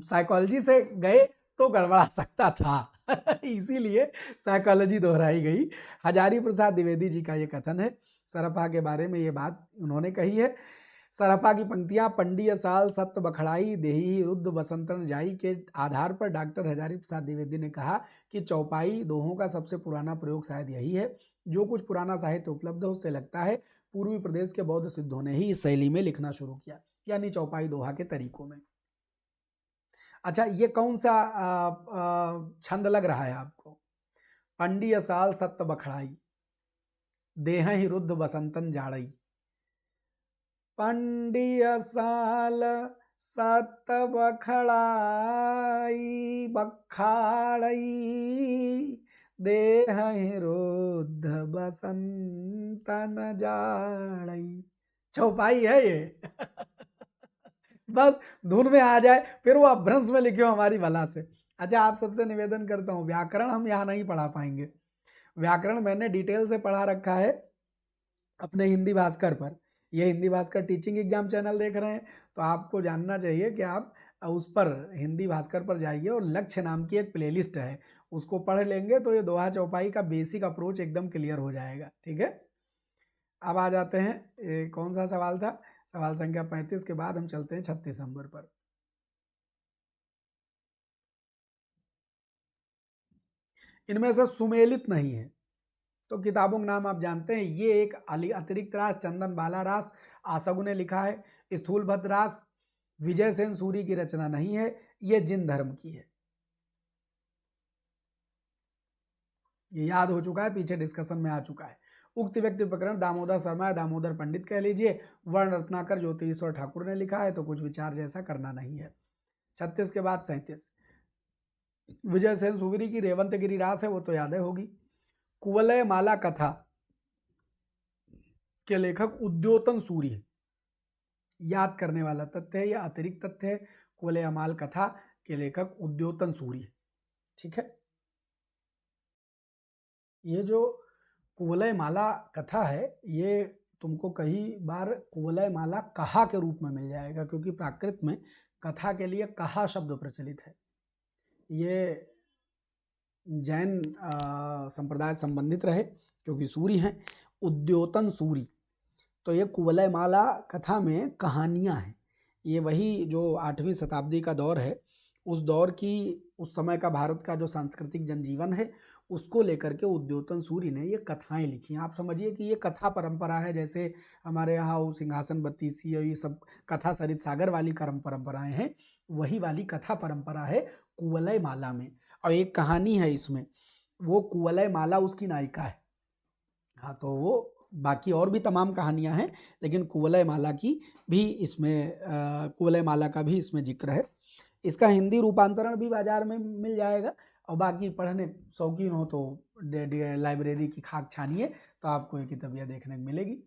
साइकोलॉजी से गए तो गड़बड़ा सकता था इसीलिए साइकोलॉजी दोहराई गई। हजारी प्रसाद द्विवेदी जी का ये कथन है। सरहपा के बारे में ये बात उन्होंने कही है। सरहपा की पंक्तियां पंडिय साल सत्य बखड़ाई देही रुद्ध बसंतन जाई के आधार पर डॉक्टर हजारी प्रसाद द्विवेदी ने कहा कि चौपाई दोहों का सबसे पुराना प्रयोग शायद यही है। जो कुछ पुराना साहित्य उपलब्ध है उससे लगता है पूर्वी प्रदेश के बौद्ध सिद्धों ने ही इस शैली में लिखना शुरू किया, यानी चौपाई दोहा के तरीकों में। अच्छा, ये कौन सा छंद लग रहा है आपको? पंडिय साल सत्य बखड़ाई, देह ही रुद्ध बसंतन जाड़ई। पंडिय साल सत बखड़ाई बखाड़ई, देह ही रुद्ध बसंतन जाड़ई। चौपाई है ये। बस धुन में आ जाए, फिर वो अपभ्रंश में लिखे हो हमारी भला से। अच्छा, आप सबसे निवेदन करता हूँ, व्याकरण हम यहाँ नहीं पढ़ा पाएंगे। व्याकरण मैंने डिटेल से पढ़ा रखा है अपने हिंदी भास्कर पर। ये Hindi Bhaskar teaching exam channel देख रहे हैं तो आपको जानना चाहिए कि आप उस पर हिंदी भास्कर पर जाइए और लक्ष्य नाम की एक प्लेलिस्ट है, उसको पढ़ लेंगे तो ये दोहा चौपाई का बेसिक अप्रोच एकदम क्लियर हो जाएगा। ठीक है, अब आ जाते हैं, ये कौन सा सवाल था, सवाल संख्या 35 के बाद हम चलते हैं 36 नंबर पर। इनमें से सुमेलित नहीं है तो किताबों के नाम आप जानते हैं। ये एक अतिरिक्त रास चंदन बाला रास आसगु ने लिखा है। स्थूलभद्र रास विजय सेन सूरी की रचना नहीं है, ये जिन धर्म की है। ये याद हो चुका है, पीछे डिस्कशन में आ चुका है। उक्त व्यक्ति प्रकरण दामोदर शर्मा या दामोदर पंडित कह लीजिए। वर्ण रत्नाकर ज्योतिरीश्वर ठाकुर ने लिखा है, तो कुछ विचार जैसा करना नहीं है। 36 के बाद 37, विजय सेन सूरी की रेवंतगिरी रास है, वो तो याद होगी। कुवलय माला कथा के लेखक उद्योतन सूरी है, याद करने वाला तथ्य है या अतिरिक्त तथ्य है। कुवलय माल कथा के लेखक उद्योतन सूरी है। ठीक है, ये जो कुवलय माला कथा है ये तुमको कई बार कुवलय माला कहा के रूप में मिल जाएगा, क्योंकि प्राकृत में कथा के लिए कहा शब्द प्रचलित है। ये जैन संप्रदाय संबंधित रहे क्योंकि सूरी हैं, उद्योतन सूरी। तो ये कुवलय माला कथा में कहानियां हैं। ये वही जो 8वीं शताब्दी का दौर है, उस दौर की, उस समय का भारत का जो सांस्कृतिक जनजीवन है उसको लेकर के उद्योतन सूरी ने ये कथाएं लिखी। आप समझिए कि ये कथा परंपरा है, जैसे हमारे यहाँ वो सिंहासन बत्तीसी और ये सब कथा सरित सागर वाली परंपराएं हैं, वही वाली कथा परंपरा है कुवलय माला में। और एक कहानी है इसमें, वो कुवलय माला उसकी नायिका है। हाँ, तो वो बाकी और भी तमाम कहानियां हैं, लेकिन कुवलय माला की भी इसमें कुवलय माला का भी इसमें जिक्र है। इसका हिंदी रूपांतरण भी बाजार में मिल जाएगा, और बाकी पढ़ने शौकीन हो तो लाइब्रेरी की खाक छानिए तो आपको ये किताबियाँ देखने को मिलेगी।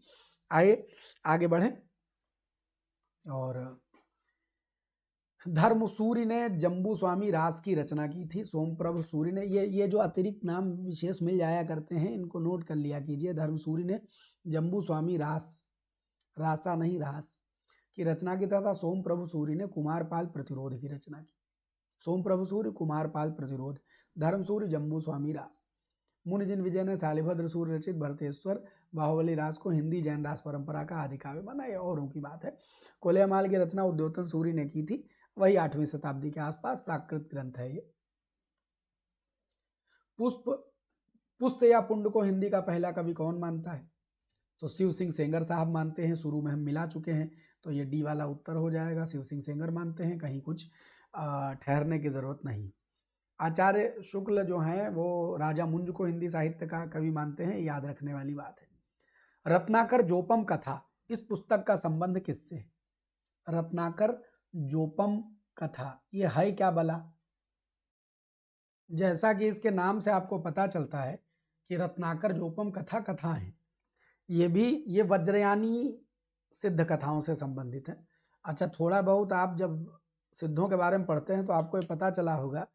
आइए आगे बढ़ें। और धर्म सूरी ने जम्बू स्वामी रास की रचना की थी। सोमप्रभु सूरी ने, ये जो अतिरिक्त नाम विशेष मिल जाया करते हैं इनको नोट कर लिया कीजिए। धर्म सूरी ने जम्बू स्वामी रास, रासा नहीं रास की रचना की तथा सोमप्रभु सूरी ने कुमारपाल प्रतिरोध की रचना की। सोमप्रभु सूर्य, कुमारपाल प्रतिरोध, धर्म सूर्य, जम्बू स्वामी रास। मुनिजिन विजय ने शालिभद्र सूर्य रचित भरतेश्वर बाहुबली रास को हिंदी जैन रास परंपरा का आदि काव्य माना, ये औरों की बात है। कोलेमाल की रचना उद्योतन सूरी ने की थी, वही 8वीं शताब्दी के आसपास, प्राकृत ग्रंथ है ये। पुष्य या पुंड को हिंदी का पहला कवि कौन मानता है? तो शिव सिंह सेंगर साहब मानते हैं, शुरू में हम मिला चुके हैं, तो ये डी वाला उत्तर हो जाएगा। शिव सिंह सेंगर मानते हैं, कहीं कुछ ठहरने की जरूरत नहीं। आचार्य शुक्ल जो हैं वो राजा मुंज को हिंदी साहित्य का कवि मानते हैं, याद रखने वाली बात है। रत्नाकर जोपम कथा, इस पुस्तक का संबंध किससे है? रत्नाकर जोपम कथा, ये है क्या भला? जैसा कि इसके नाम से आपको पता चलता है कि रत्नाकर जोपम कथा कथा है, ये वज्रयानी सिद्ध कथाओं से संबंधित है। अच्छा, थोड़ा बहुत आप जब सिद्धों के बारे में पढ़ते हैं तो आपको ये पता चला होगा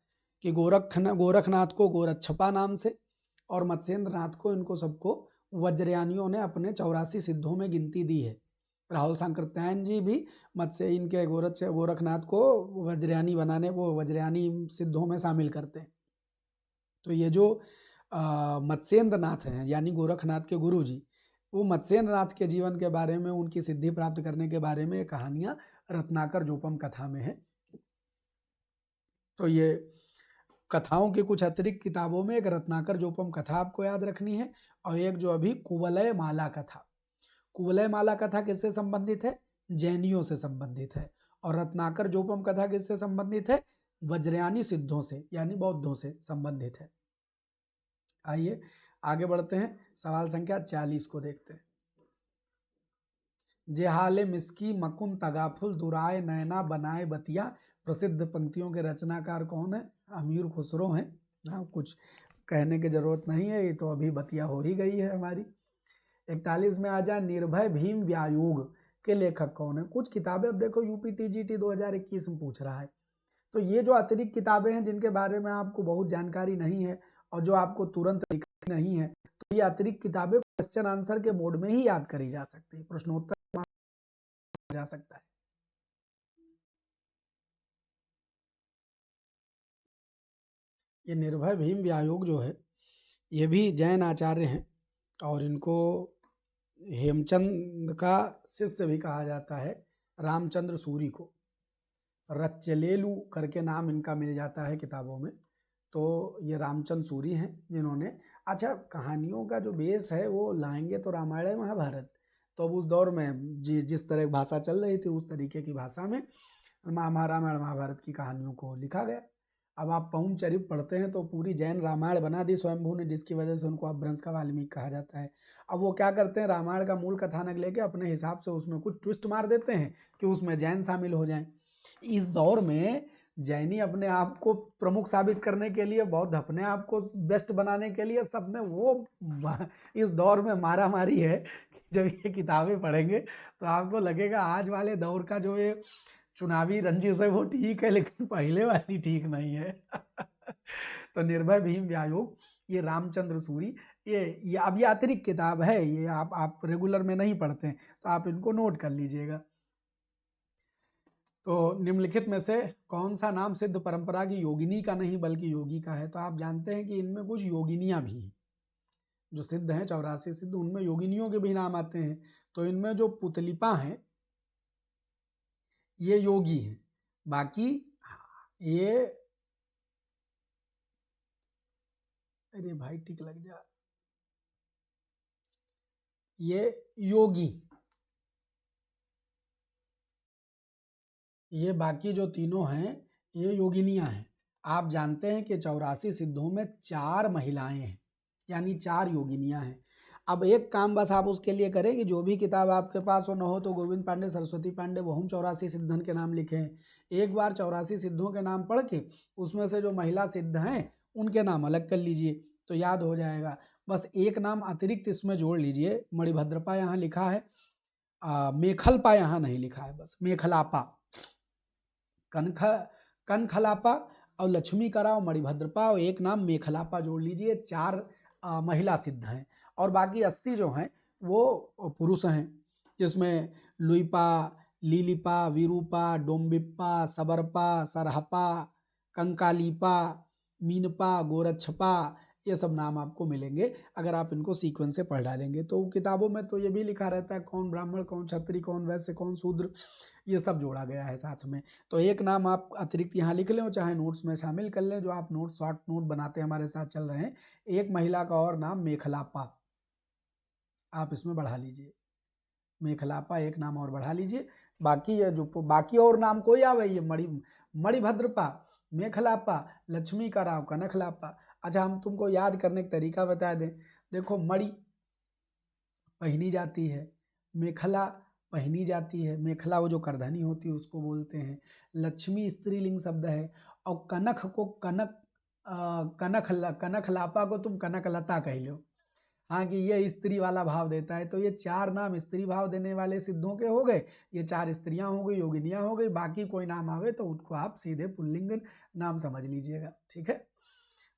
कि गोरखनाथ को गोरक्षपा नाम से और मत्स्येंद्र नाथ को, इनको सबको वज्रयानियों ने अपने 84 सिद्धों में गिनती दी है। राहुल सांकृत्यायन जी भी इनके गोरखनाथ को वज्रयानी बनाने, वो वज्रयानी सिद्धों में शामिल करते हैं। तो ये जो मत्स्येंद्र नाथ हैं यानी गोरखनाथ के गुरु जी, वो मत्स्येंद्र नाथ के जीवन के बारे में, उनकी सिद्धि प्राप्त करने के बारे में कहानियां रत्नाकर जोपम कथा में है। तो ये कथाओं की कुछ अतिरिक्त किताबों में एक रत्नाकर जोपम कथा आपको याद रखनी है, और एक जो अभी कुवलय माला कथा। कुवलय माला कथा किससे संबंधित है? जैनियों से संबंधित है। और रत्नाकर जोपम कथा किससे संबंधित है? वज्रयानी सिद्धों से यानी बौद्धों से संबंधित है। आइए आगे बढ़ते हैं, सवाल संख्या 40 को देखते हैं। जेहाले मिस्की मकुन तगाफुल दुराए नैना बनाए बतिया, प्रसिद्ध पंक्तियों के रचनाकार कौन है? अमीर खुसरो हैं। हाँ, कुछ कहने की जरूरत नहीं है, ये तो अभी बतिया हो ही गई है हमारी। 41 में आ जाए, निर्भय भीम व्यायोग के लेखक कौन है? कुछ किताबें अब देखो यूपीटीजीटी 2021 में पूछ रहा है, तो ये जो अतिरिक्त किताबें हैं जिनके बारे में आपको बहुत जानकारी नहीं है और जो आपको तुरंत लिखनी नहीं है, तो ये अतिरिक्त किताबें क्वेश्चन आंसर के मोड में ही याद करी जा सकती है, प्रश्नोत्तर जा सकता है। ये निर्भय भीम व्यायोग जो है, ये भी जैन आचार्य हैं और इनको हेमचंद का शिष्य भी कहा जाता है, रामचंद्र सूरी को। रच्चलेलू करके नाम इनका मिल जाता है किताबों में। तो ये रामचंद्र सूरी हैं जिन्होंने, अच्छा कहानियों का जो बेस है वो लाएंगे तो रामायण महाभारत, तो अब उस दौर में जिस तरह भाषा चल रही थी उस तरीके की भाषा में रामायण महाभारत की कहानियों को लिखा गया। अब आप पौम चरित पढ़ते हैं तो पूरी जैन रामायण बना दी स्वयंभू ने, जिसकी वजह से उनको अपभ्रंश का वाल्मीकि कहा जाता है। अब वो क्या करते हैं, रामायण का मूल कथानक लेके अपने हिसाब से उसमें कुछ ट्विस्ट मार देते हैं कि उसमें जैन शामिल हो जाएं। इस दौर में जैनी अपने आप को प्रमुख साबित करने के लिए, बौद्ध अपने आप को बेस्ट बनाने के लिए, सब में वो इस दौर में मारा मारी है। जब ये किताबें पढ़ेंगे तो आपको लगेगा आज वाले दौर का जो ये चुनावी रंजिश है वो ठीक है, लेकिन पहले वाली ठीक नहीं है। तो निर्भय भीम व्यायोग, ये रामचंद्र सूरी, ये अब ये अतिरिक्त किताब है, ये आप रेगुलर में नहीं पढ़ते हैं, तो आप इनको नोट कर लीजिएगा। तो निम्नलिखित में से कौन सा नाम सिद्ध परंपरा की योगिनी का नहीं बल्कि योगी का है? तो आप जानते हैं कि इनमें कुछ योगिनियां भी हैं, जो सिद्ध हैं 84 सिद्ध, उनमें योगिनियों के भी नाम आते हैं। तो इनमें जो पुतलिपा हैं ये योगी हैं, बाकी ये, अरे भाई ठीक लग जा, ये योगी, ये बाकी जो तीनों हैं ये योगिनियां हैं। आप जानते हैं कि 84 सिद्धों में 4 महिलाएं हैं, यानी 4 योगिनियां हैं। अब एक काम बस आप उसके लिए करें कि जो भी किताब आपके पास हो, न हो तो गोविंद पांडे, सरस्वती पांडे, वो हम 84 सिद्धन के नाम लिखे हैं। एक बार 84 सिद्धों के नाम पढ़ के उसमें से जो महिला सिद्ध हैं उनके नाम अलग कर लीजिए तो याद हो जाएगा। बस एक नाम अतिरिक्त इसमें जोड़ लीजिए, मणिभद्रपा यहाँ लिखा है, मेखलपा यहाँ नहीं लिखा है, बस मेखलापा, कनखलापा और लक्ष्मी कराव, मणिभद्रपा और एक नाम मेखलापा जोड़ लीजिए। 4 महिला सिद्ध हैं और बाकी 80 जो हैं वो पुरुष हैं, जिसमें लुईपा, लीलिपा, वीरूपा, डोम्बिप्पा, सबरपा, सरहपा, कंकालीपा, मीनपा, गोरक्षपा, ये सब नाम आपको मिलेंगे अगर आप इनको सीक्वेंस से पढ़ डालेंगे। तो किताबों में तो ये भी लिखा रहता है कौन ब्राह्मण, कौन क्षत्रिय, कौन वैश्य, कौन शूद्र, ये सब जोड़ा गया है साथ में। तो एक नाम आप अतिरिक्त यहाँ लिख लें, चाहे नोट्स में शामिल कर लें, जो आप नोट शॉर्ट नोट बनाते हमारे साथ चल रहे हैं। एक महिला का और नाम मेखलापा आप इसमें बढ़ा लीजिए, मेखलापा एक नाम और बढ़ा लीजिए। बाकी ये जो बाकी और नाम कोई आवे, ये मणिभद्रपा, मेखलापा, लक्ष्मी का राव, कनखलापा। अच्छा हम तुमको याद करने का तरीका बता दें, देखो मणि पहनी जाती है, मेखला पहनी जाती है, मेखला वो जो करधनी होती है उसको बोलते हैं, लक्ष्मी स्त्रीलिंग शब्द है, और कनक को कनखलापा को तुम कनकलता कह लो, हाँ कि ये स्त्री वाला भाव देता है। तो ये 4 नाम स्त्री भाव देने वाले सिद्धों के हो गए, ये 4 स्त्रियां हो गई, योगिनियां हो गई। बाकी कोई नाम आवे तो उनको आप सीधे पुल्लिंग नाम समझ लीजिएगा, ठीक है।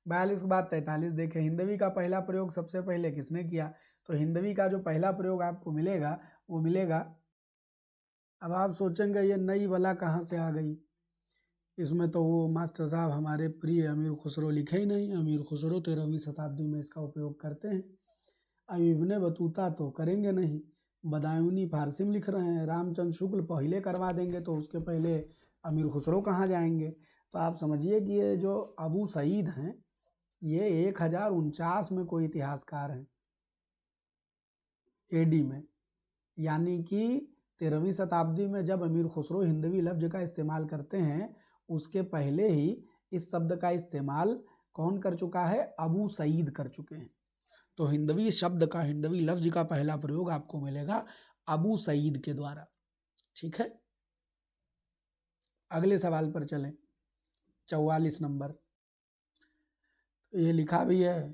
42 के बाद 43 देखें, हिंदवी का पहला प्रयोग सबसे पहले किसने किया? तो हिंदवी का जो पहला प्रयोग आपको मिलेगा वो मिलेगा, अब आप सोचेंगे ये नई वाला कहाँ से आ गई, इसमें तो वो मास्टर साहब हमारे प्रिय अमीर खुसरो लिखे ही नहीं। अमीर खुसरो 13वीं शताब्दी में इसका उपयोग करते हैं, अब इब्ने बतूता तो करेंगे नहीं, बदायूनी फारसी में लिख रहे हैं, रामचंद्र शुक्ल पहले करवा देंगे तो उसके पहले अमीर खुसरो कहाँ जाएंगे। तो आप समझिए कि ये जो अबू सईद हैं ये 1049 में कोई इतिहासकार हैं एडी में, यानी कि 13वीं शताब्दी में जब अमीर खुसरो हिंदवी लफ्ज का इस्तेमाल करते हैं उसके पहले ही इस शब्द का इस्तेमाल कौन कर चुका है? अबू सईद कर चुके हैं। तो हिंदवी शब्द का, हिंदवी लफ्ज का पहला प्रयोग आपको मिलेगा अबू सईद के द्वारा। ठीक है, अगले सवाल पर चलें, 44 नंबर। ये लिखा भी है,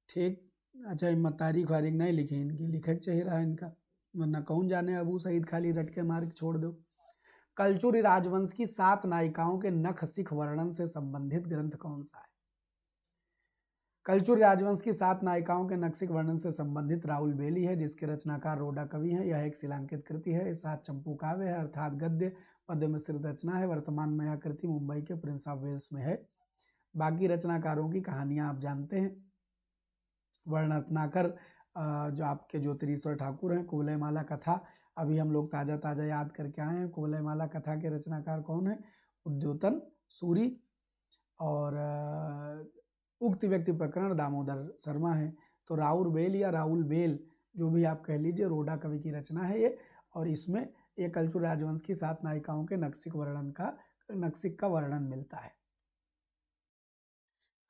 ठीक। अच्छा, हिम्मत तारीख वारीख नहीं लिखी इनकी, लिखे चाहिए रहा इनका, वरना कौन जाने अबू सईद खाली रट के मार के छोड़ दो। कलचुरी राजवंश की 7 नायिकाओं के नख सिख वर्णन से संबंधित ग्रंथ कौन सा है? कलचुरी राजवंश की 7 नायिकाओं के नक्सिक वर्णन से संबंधित राहुल बेली है, जिसके रचनाकार रोडा कवि हैं। यह एक शिलांकित कृति है, 7 चंपू काव्य है, अर्थात गद्य पद्य मिश्रित रचना है। वर्तमान में यह कृति मुंबई के प्रिंस ऑफ वेल्स में है। बाकी रचनाकारों की कहानियां आप जानते हैं। वर्णरत्नाकर जो आपके ज्योतिरीश्वर ठाकुर हैं, कुवलयमाला कथा अभी हम लोग ताज़ा ताज़ा याद करके आए हैं। कुवलयमाला कथा के रचनाकार कौन है? उद्योतन सूरी। और उक्त व्यक्ति प्रकरण दामोदर शर्मा है। तो राउर बेल या राहुल बेल, जो भी आप कह लीजिए, रोडा कवि की रचना है ये। और इसमें ये कलचुर राजवंश की 7 नायिकाओं के नक्सिक का वर्णन मिलता है।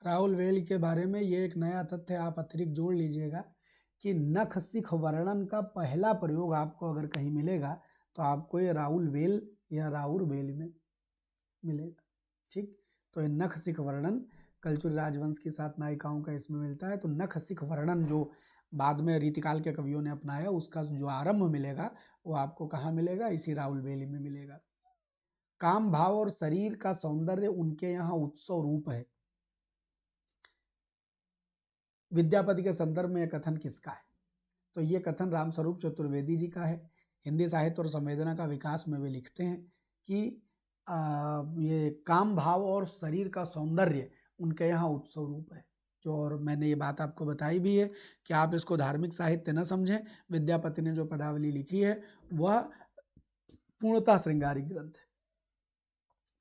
राहुल बेल के बारे में ये एक नया तथ्य आप अतिरिक्त जोड़ लीजिएगा कि नख सिख वर्णन का पहला प्रयोग आपको अगर कहीं मिलेगा तो आपको ये राहुल बेल या राउर बेल में मिलेगा। ठीक, तो ये नख सिख वर्णन कलचुरी राजवंश की 7 नायिकाओं का इसमें मिलता है। तो नख सिख वर्णन जो बाद में रीतिकाल के कवियों ने अपनाया, उसका जो आरंभ मिलेगा वो आपको कहाँ मिलेगा? इसी राहुल बेली में मिलेगा। काम भाव और शरीर का सौंदर्य उनके यहाँ उत्सव रूप है। विद्यापति के संदर्भ में यह कथन किसका है? तो ये कथन रामस्वरूप चतुर्वेदी जी का है। हिंदी साहित्य और संवेदना का विकास में वे लिखते हैं कि ये काम भाव और शरीर का सौंदर्य उनके यहाँ उत्सव रूप है। जो, और मैंने ये बात आपको बताई भी है कि आप इसको धार्मिक साहित्य न समझें। विद्यापति ने जो पदावली लिखी है वह पूर्णतः श्रृंगारिक ग्रंथ है।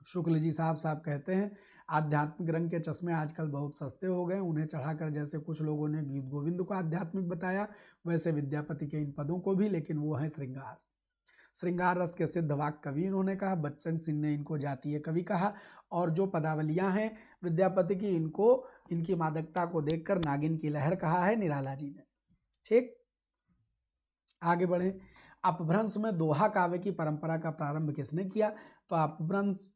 शुक्ल जी साहब कहते हैं, आध्यात्मिक रंग के चश्मे आजकल बहुत सस्ते हो गए, उन्हें चढ़ाकर जैसे कुछ लोगों ने गीत गोविंद को आध्यात्मिक बताया, वैसे विद्यापति के इन पदों को भी, लेकिन वो है श्रृंगार। श्रृंगार रस के सिद्ध वाक कवि इन्होंने कहा। बच्चन सिंह ने इनको जातीय कवि कहा। और जो पदावलियां हैं विद्यापति की, इनको इनकी मादकता को देखकर नागिन की लहर कहा है निराला जी ने। ठीक, आगे बढ़े। अपभ्रंश में दोहा काव्य की परंपरा का प्रारंभ किसने किया? तो अपभ्रंश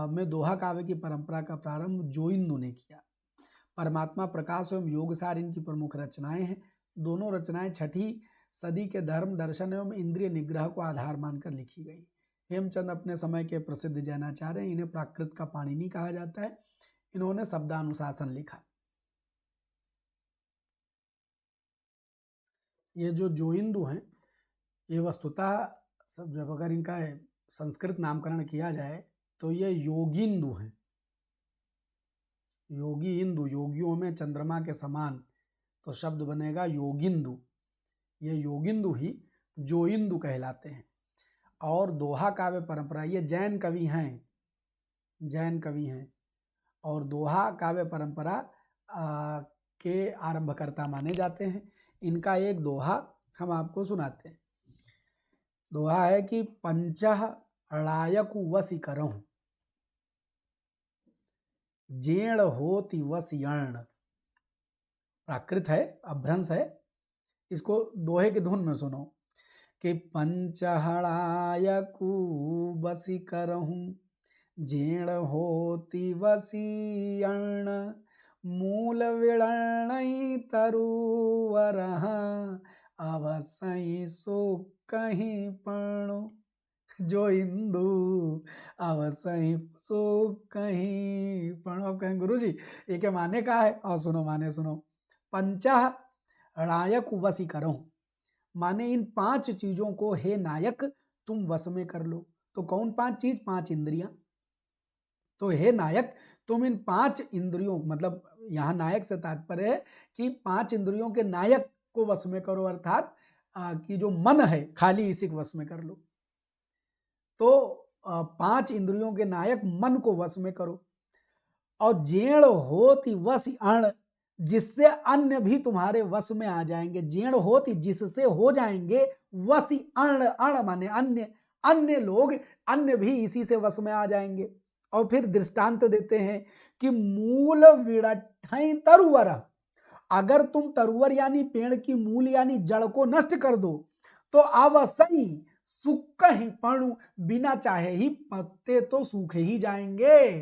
में दोहा काव्य की परंपरा का प्रारंभ जोइंदु ने किया। परमात्मा प्रकाश एवं योगसार इनकी प्रमुख रचनाएं हैं। दोनों रचनाएं 6ठी सदी के धर्म दर्शन एवं इंद्रिय निग्रह को आधार मानकर लिखी गई। हेमचंद अपने समय के प्रसिद्ध जैनाचार्य, इन्हें प्राकृत का पाणिनि कहा जाता है। इन्होंने शब्दानुशासन लिखा। ये जो जोइंदु हैं, ये वस्तुतः सब जब अगर इनका संस्कृत नामकरण किया जाए तो ये योगिंदु हैं। योगी इंदु, योगियों में चंद्रमा के समान, तो शब्द बनेगा योगिंदु। ये योगिंदु ही जोइंदु कहलाते हैं। और दोहा काव्य परंपरा, ये जैन कवि हैं, जैन कवि हैं। और दोहा काव्य परंपरा के आरंभकर्ता माने जाते हैं। इनका एक दोहा हम आपको सुनाते हैं। दोहा है कि पंचह अड़ायकु वसी करहूं, जेण होति वसियर्ण। प्राकृत है, अभ्रंश है। इसको दोहे की धुन में सुनो कि पंचहड़ायकु वसी करहूं, जेण होति वसियर्ण, मूल विड़णई तरुवरह, अवसई सो कहीं पर्णो। जो इंदु अवसई सो कहीं पर्णो। कहें गुरु जी ये क्या माने का है? और सुनो माने सुनो। पंचह रायक वसी करो, माने इन 5 चीजों को हे नायक तुम वश में कर लो। तो कौन 5 चीज? 5 इंद्रियां। तो हे नायक तुम इन 5 इंद्रियों, मतलब यहाँ नायक से तात्पर्य है कि 5 इंद्रियों के नायक को वश में करो, अर्थात कि जो मन है खाली इसी को वश में कर लो। तो 5 इंद्रियों के नायक मन को वश में करो। और जेण होति वसी अण, जिससे अन्य भी तुम्हारे वश में आ जाएंगे। जेण होति, जिससे हो जाएंगे, वसी अण, अण माने अन्य, अन्य लोग, अन्य भी इसी से वश में आ जाएंगे। और फिर दृष्टांत देते हैं कि मूल विड़ठई तरुवर, अगर तुम तरुवर यानी पेड़ की मूल यानी जड़ को नष्ट कर दो तो अवश्य सूख ही पड़ू, बिना चाहे ही पत्ते तो सूखे ही जाएंगे।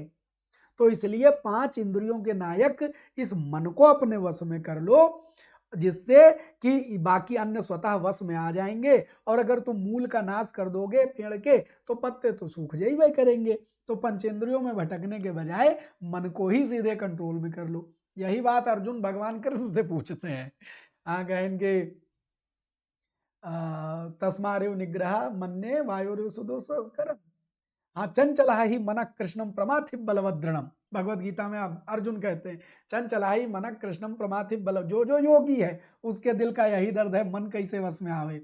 तो इसलिए 5 इंद्रियों के नायक इस मन को अपने वश में कर लो, जिससे कि बाकी अन्य स्वतः वश में आ जाएंगे। और अगर तुम मूल का नाश कर दोगे पेड़ के तो पत्ते तो सूख जाइए करेंगे। तो पंचेंद्रियों में भटकने के बजाय मन को ही सीधे कंट्रोल में कर लो। यही बात अर्जुन भगवान कृष्ण से पूछते हैं। कहेंगे तस्मारेव निग्रह मन्ये वायुरेव सुदुष्करम। हाँ, चंचला ही मन कृष्णम प्रमाथि बलवद्रणम। भगवत गीता में आप अर्जुन कहते हैं चंचला ही मन कृष्णम प्रमाथि बल, जो योगी है उसके दिल का यही दर्द है, मन कैसे वश में आवे।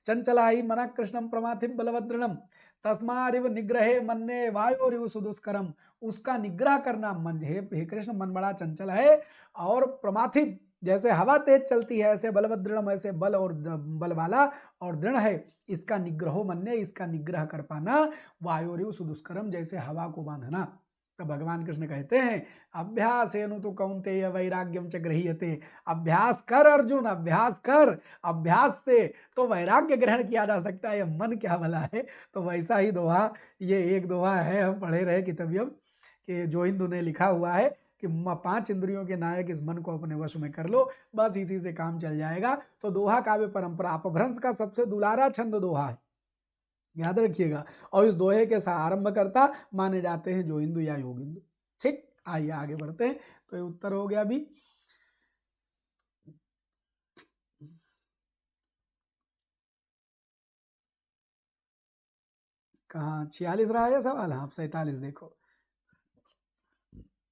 चंचला ही मन कृष्णम प्रमाथि बलवद्रणम तस्मारिव निग्रहे मन्ये वायुरिव सुदुष्करम। उसका निग्रह करना मन, हे कृष्ण मन बड़ा चंचल है और प्रमाथिब जैसे हवा तेज चलती है ऐसे बलवद्रणम, ऐसे बल और बल वाला और दृढ़ है। इसका निग्रहो मन्ये, इसका निग्रह कर पाना वायुरिव सुदुष्करम, जैसे हवा को बांधना। तो भगवान कृष्ण कहते हैं अभ्यासेनु तो कौन्तेय वैराग्यम च गृह्यते। अभ्यास कर अर्जुन, अभ्यास कर। अभ्यास से तो वैराग्य ग्रहण किया जा सकता है, मन क्या भला है। तो वैसा ही दोहा, ये एक दोहा है, हम पढ़े रहे किताबियों कि जो हिंदू ने लिखा हुआ है कि 5 इंद्रियों के नायक इस मन को अपने वश में कर लो, बस इसी से काम चल जाएगा। तो दोहा काव्य परंपरा अपभ्रंश का सबसे दुलारा छंद दोहा है, याद रखिएगा। और इस दोहे के आरंभकर्ता माने जाते हैं जो हिंदू या योग हिंदू। ठीक, आइए आगे बढ़ते हैं। तो ये उत्तर हो गया अभी। कहाँ 46 रहा है सवाल? हाँ, 47 देखो।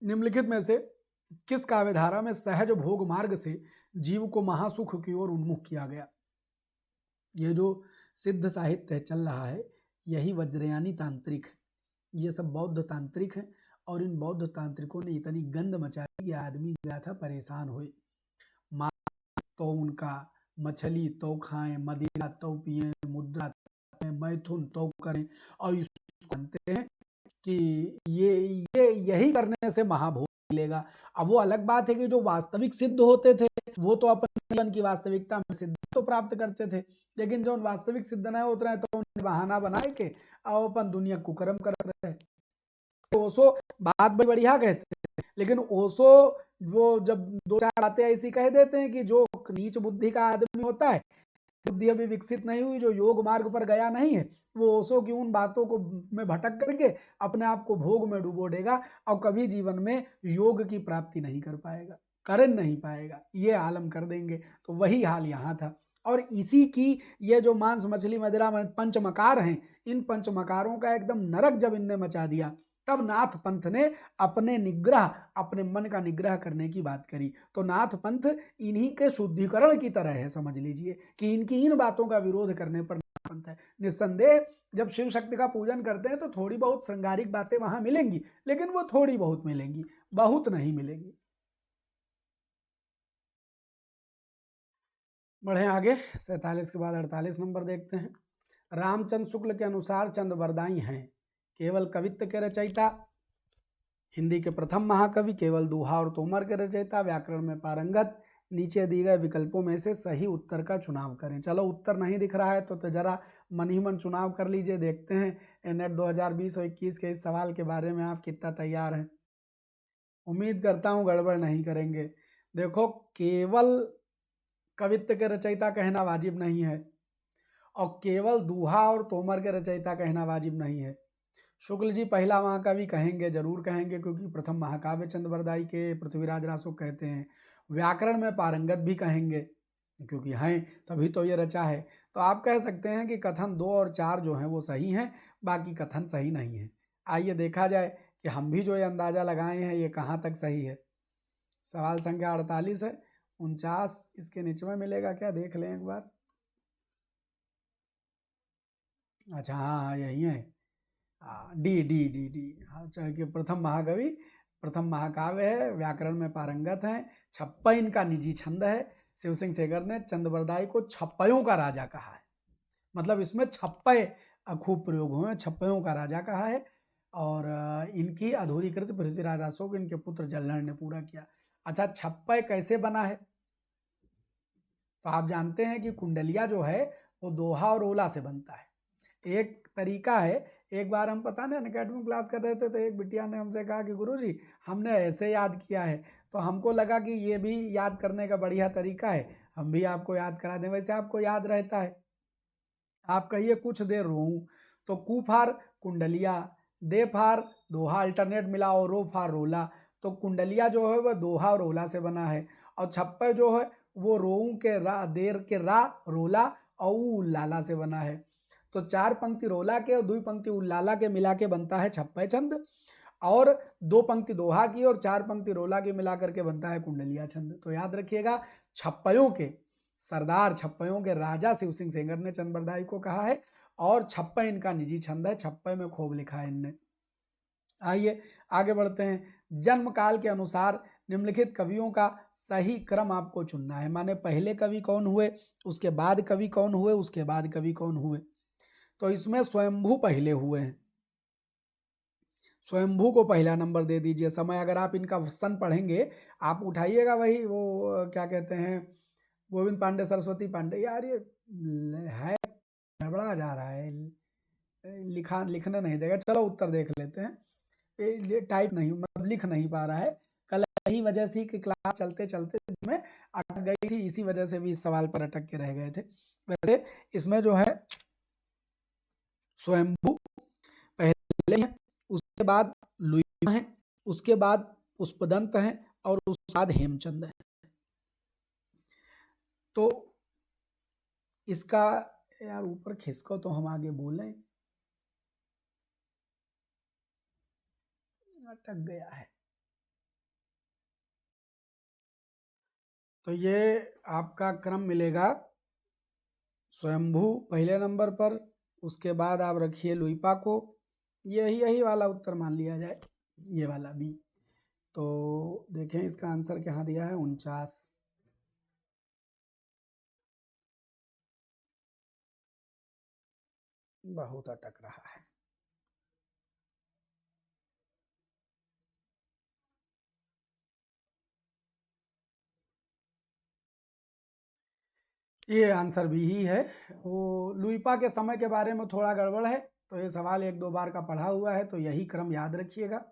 निम्नलिखित में से किस काव्यधारा में सहज भोग मार्ग से जीव को महासुख की ओर उन्मुख किया गया? ये जो सिद्ध साहित्य चल रहा है यही वज्रयानी तांत्रिक है, ये सब बौद्ध तांत्रिक हैं। और इन बौद्ध तांत्रिकों ने इतनी गंद मचाई कि आदमी गया था परेशान हुए। मांस तो उनका, मछली तो खाएं, मदिरा तो पिए, मुद्रा मैथुन तो करें, और इसको मानते हैं कि ये यही करने से महाभोग मिलेगा। अब वो अलग बात है कि जो वास्तविक सिद्ध होते थे वो तो अपने जीवन की वास्तविकता में सिद्ध तो प्राप्त करते थे, लेकिन जो वास्तविक सिद्ध न होते हैं तो उन्हें बहाना बनाए के और अपन दुनिया कुकर्म कर रहे हैं। ओशो बात बड़ी बढ़िया कहते हैं, लेकिन ओशो वो जब 2-4 बातें ऐसी कह देते हैं कि जो नीच बुद्धि का आदमी होता है, बुद्धि अभी विकसित नहीं हुई, जो योग मार्ग पर गया नहीं है, वो ओशो की उन बातों को में भटक करके अपने आप को भोग में डुबो देगा और कभी जीवन में योग की प्राप्ति नहीं कर पाएगा, कर नहीं पाएगा, ये आलम कर देंगे। तो वही हाल यहाँ था। और इसी की ये जो मांस मछली मदिरा में पंचमकार हैं, इन पंचमकारों का एकदम नरक जब इनने मचा दिया, तब नाथ पंथ ने अपने निग्रह, अपने मन का निग्रह करने की बात करी। तो नाथ पंथ इन्हीं के शुद्धिकरण की तरह है, समझ लीजिए कि इनकी इन बातों का विरोध करने पर नाथ पंथ है। निस्संदेह जब शिव शक्ति का पूजन करते हैं तो थोड़ी बहुत श्रृंगारिक बातें वहां मिलेंगी, लेकिन वो थोड़ी बहुत मिलेंगी, बहुत नहीं मिलेंगी। बढ़े आगे, 47 के बाद 48 नंबर देखते हैं। रामचंद्र शुक्ल के अनुसार चंद वरदाई हैं केवल कवित्व के रचयिता, हिंदी के प्रथम महाकवि, केवल दोहा और तोमर के रचयिता, व्याकरण में पारंगत। नीचे दिए गए विकल्पों में से सही उत्तर का चुनाव करें। चलो उत्तर नहीं दिख रहा है तो जरा मन ही मन चुनाव कर लीजिए, देखते हैं नेट 2020 और 21 के इस सवाल के बारे में आप कितना तैयार हैं। उम्मीद करता हूँ गड़बड़ नहीं करेंगे। देखो, केवल कवित्व के रचयिता कहना वाजिब नहीं है और केवल दोहा और तोमर के रचयिता कहना वाजिब नहीं है। शुक्ल जी पहला महाकवि कहेंगे, जरूर कहेंगे, क्योंकि प्रथम महाकाव्य चंद्रवरदाई के पृथ्वीराज रासो कहते हैं। व्याकरण में पारंगत भी कहेंगे, क्योंकि हैं तभी तो ये रचा है। तो आप कह सकते हैं कि कथन 2 और 4 जो हैं वो सही हैं, बाकी कथन सही नहीं है। आइए देखा जाए कि हम भी जो ये अंदाजा लगाए हैं ये कहाँ तक सही है। सवाल संख्या 48 है, 49 इसके नीचे में मिलेगा क्या, देख लें एक बार। अच्छा, हाँ यही है, डी डी डी डी। हाँ, चाहे कि प्रथम महाकवि, प्रथम महाकाव्य है, व्याकरण में पारंगत हैं, छप्पा इनका निजी छंद है। शिव सिंह सेगर ने चंद्रवरदाई को छप्पयों का राजा कहा है, मतलब इसमें छप्पय खूब प्रयोग हुए, छप्पयों का राजा कहा है। और इनकी अधूरी कृत पृथ्वीराज अशोक इनके पुत्र जलनर ने पूरा किया। अच्छा, छप्पय कैसे बना है तो आप जानते हैं कि कुंडलिया जो है वो दोहा और ओला से बनता है। एक तरीका है, एक बार हम पता नहीं अनअकैडमी क्लास कर रहे थे तो एक बिटिया ने हमसे कहा कि गुरुजी हमने ऐसे याद किया है, तो हमको लगा कि ये भी याद करने का बढ़िया तरीका है, हम भी आपको याद करा दें। वैसे आपको याद रहता है, आप कहिए कुछ देर रोऊं, तो कू फार कुंडलिया, दे फार दोहा अल्टरनेट मिला और रो फार रोला। तो कुंडलिया जो है वह दोहा और रोला से बना है, और छप्पे जो है वो रोऊं के रा, देर के रा, रोला और उल्लाला से बना है। तो 4 पंक्ति रोला के और 2 पंक्ति उल्लाला के मिला के बनता है छप्पे छंद, और 2 पंक्ति दोहा की और 4 पंक्ति रोला की मिला करके बनता है कुंडलिया छंद। तो याद रखिएगा, छप्पयों के सरदार, छप्पयों के राजा शिव सिंह सेंगर ने चंद बरदाई को कहा है, और छप्पा इनका निजी छंद है, छप्पे में खूब लिखा है इनने। आइए आगे बढ़ते हैं। जन्म काल के अनुसार निम्नलिखित कवियों का सही क्रम आपको चुनना है, माने पहले कवि कौन हुए, उसके बाद कवि कौन हुए, उसके बाद कवि कौन हुए। तो इसमें स्वयंभू पहले हुए हैं, स्वयंभू को पहला नंबर दे दीजिए। समय अगर आप इनका सन पढ़ेंगे, आप उठाइएगा वही वो क्या कहते हैं, गोविंद पांडे, सरस्वती पांडे, यार ये है गड़बड़ा जा रहा है, लिखने नहीं देगा। चलो उत्तर देख लेते हैं, ये टाइप नहीं, मतलब लिख नहीं पा रहा है। कल यही वजह थी कि क्लास चलते चलते में अटक गई थी, इसी वजह से भी इस सवाल पर अटक के रह गए थे। वैसे इसमें जो है स्वयंभू पहले है, उसके बाद लुइपा है, उसके बाद पुष्पदंत है, और उसके बाद हेमचंद है। तो इसका यार ऊपर खिसको तो हम आगे बोलें, अटक गया है। तो ये आपका क्रम मिलेगा, स्वयंभू पहले नंबर पर, उसके बाद आप रखिए लुइपा को, यही वाला उत्तर मान लिया जाए, ये वाला भी। तो देखें इसका आंसर क्या दिया है, 49। बहुत अटक रहा है। ये आंसर भी ही है। वो लुइपा के समय के बारे में थोड़ा गड़बड़ है, तो ये सवाल 1-2 बार का पढ़ा हुआ है, तो यही क्रम याद रखिएगा।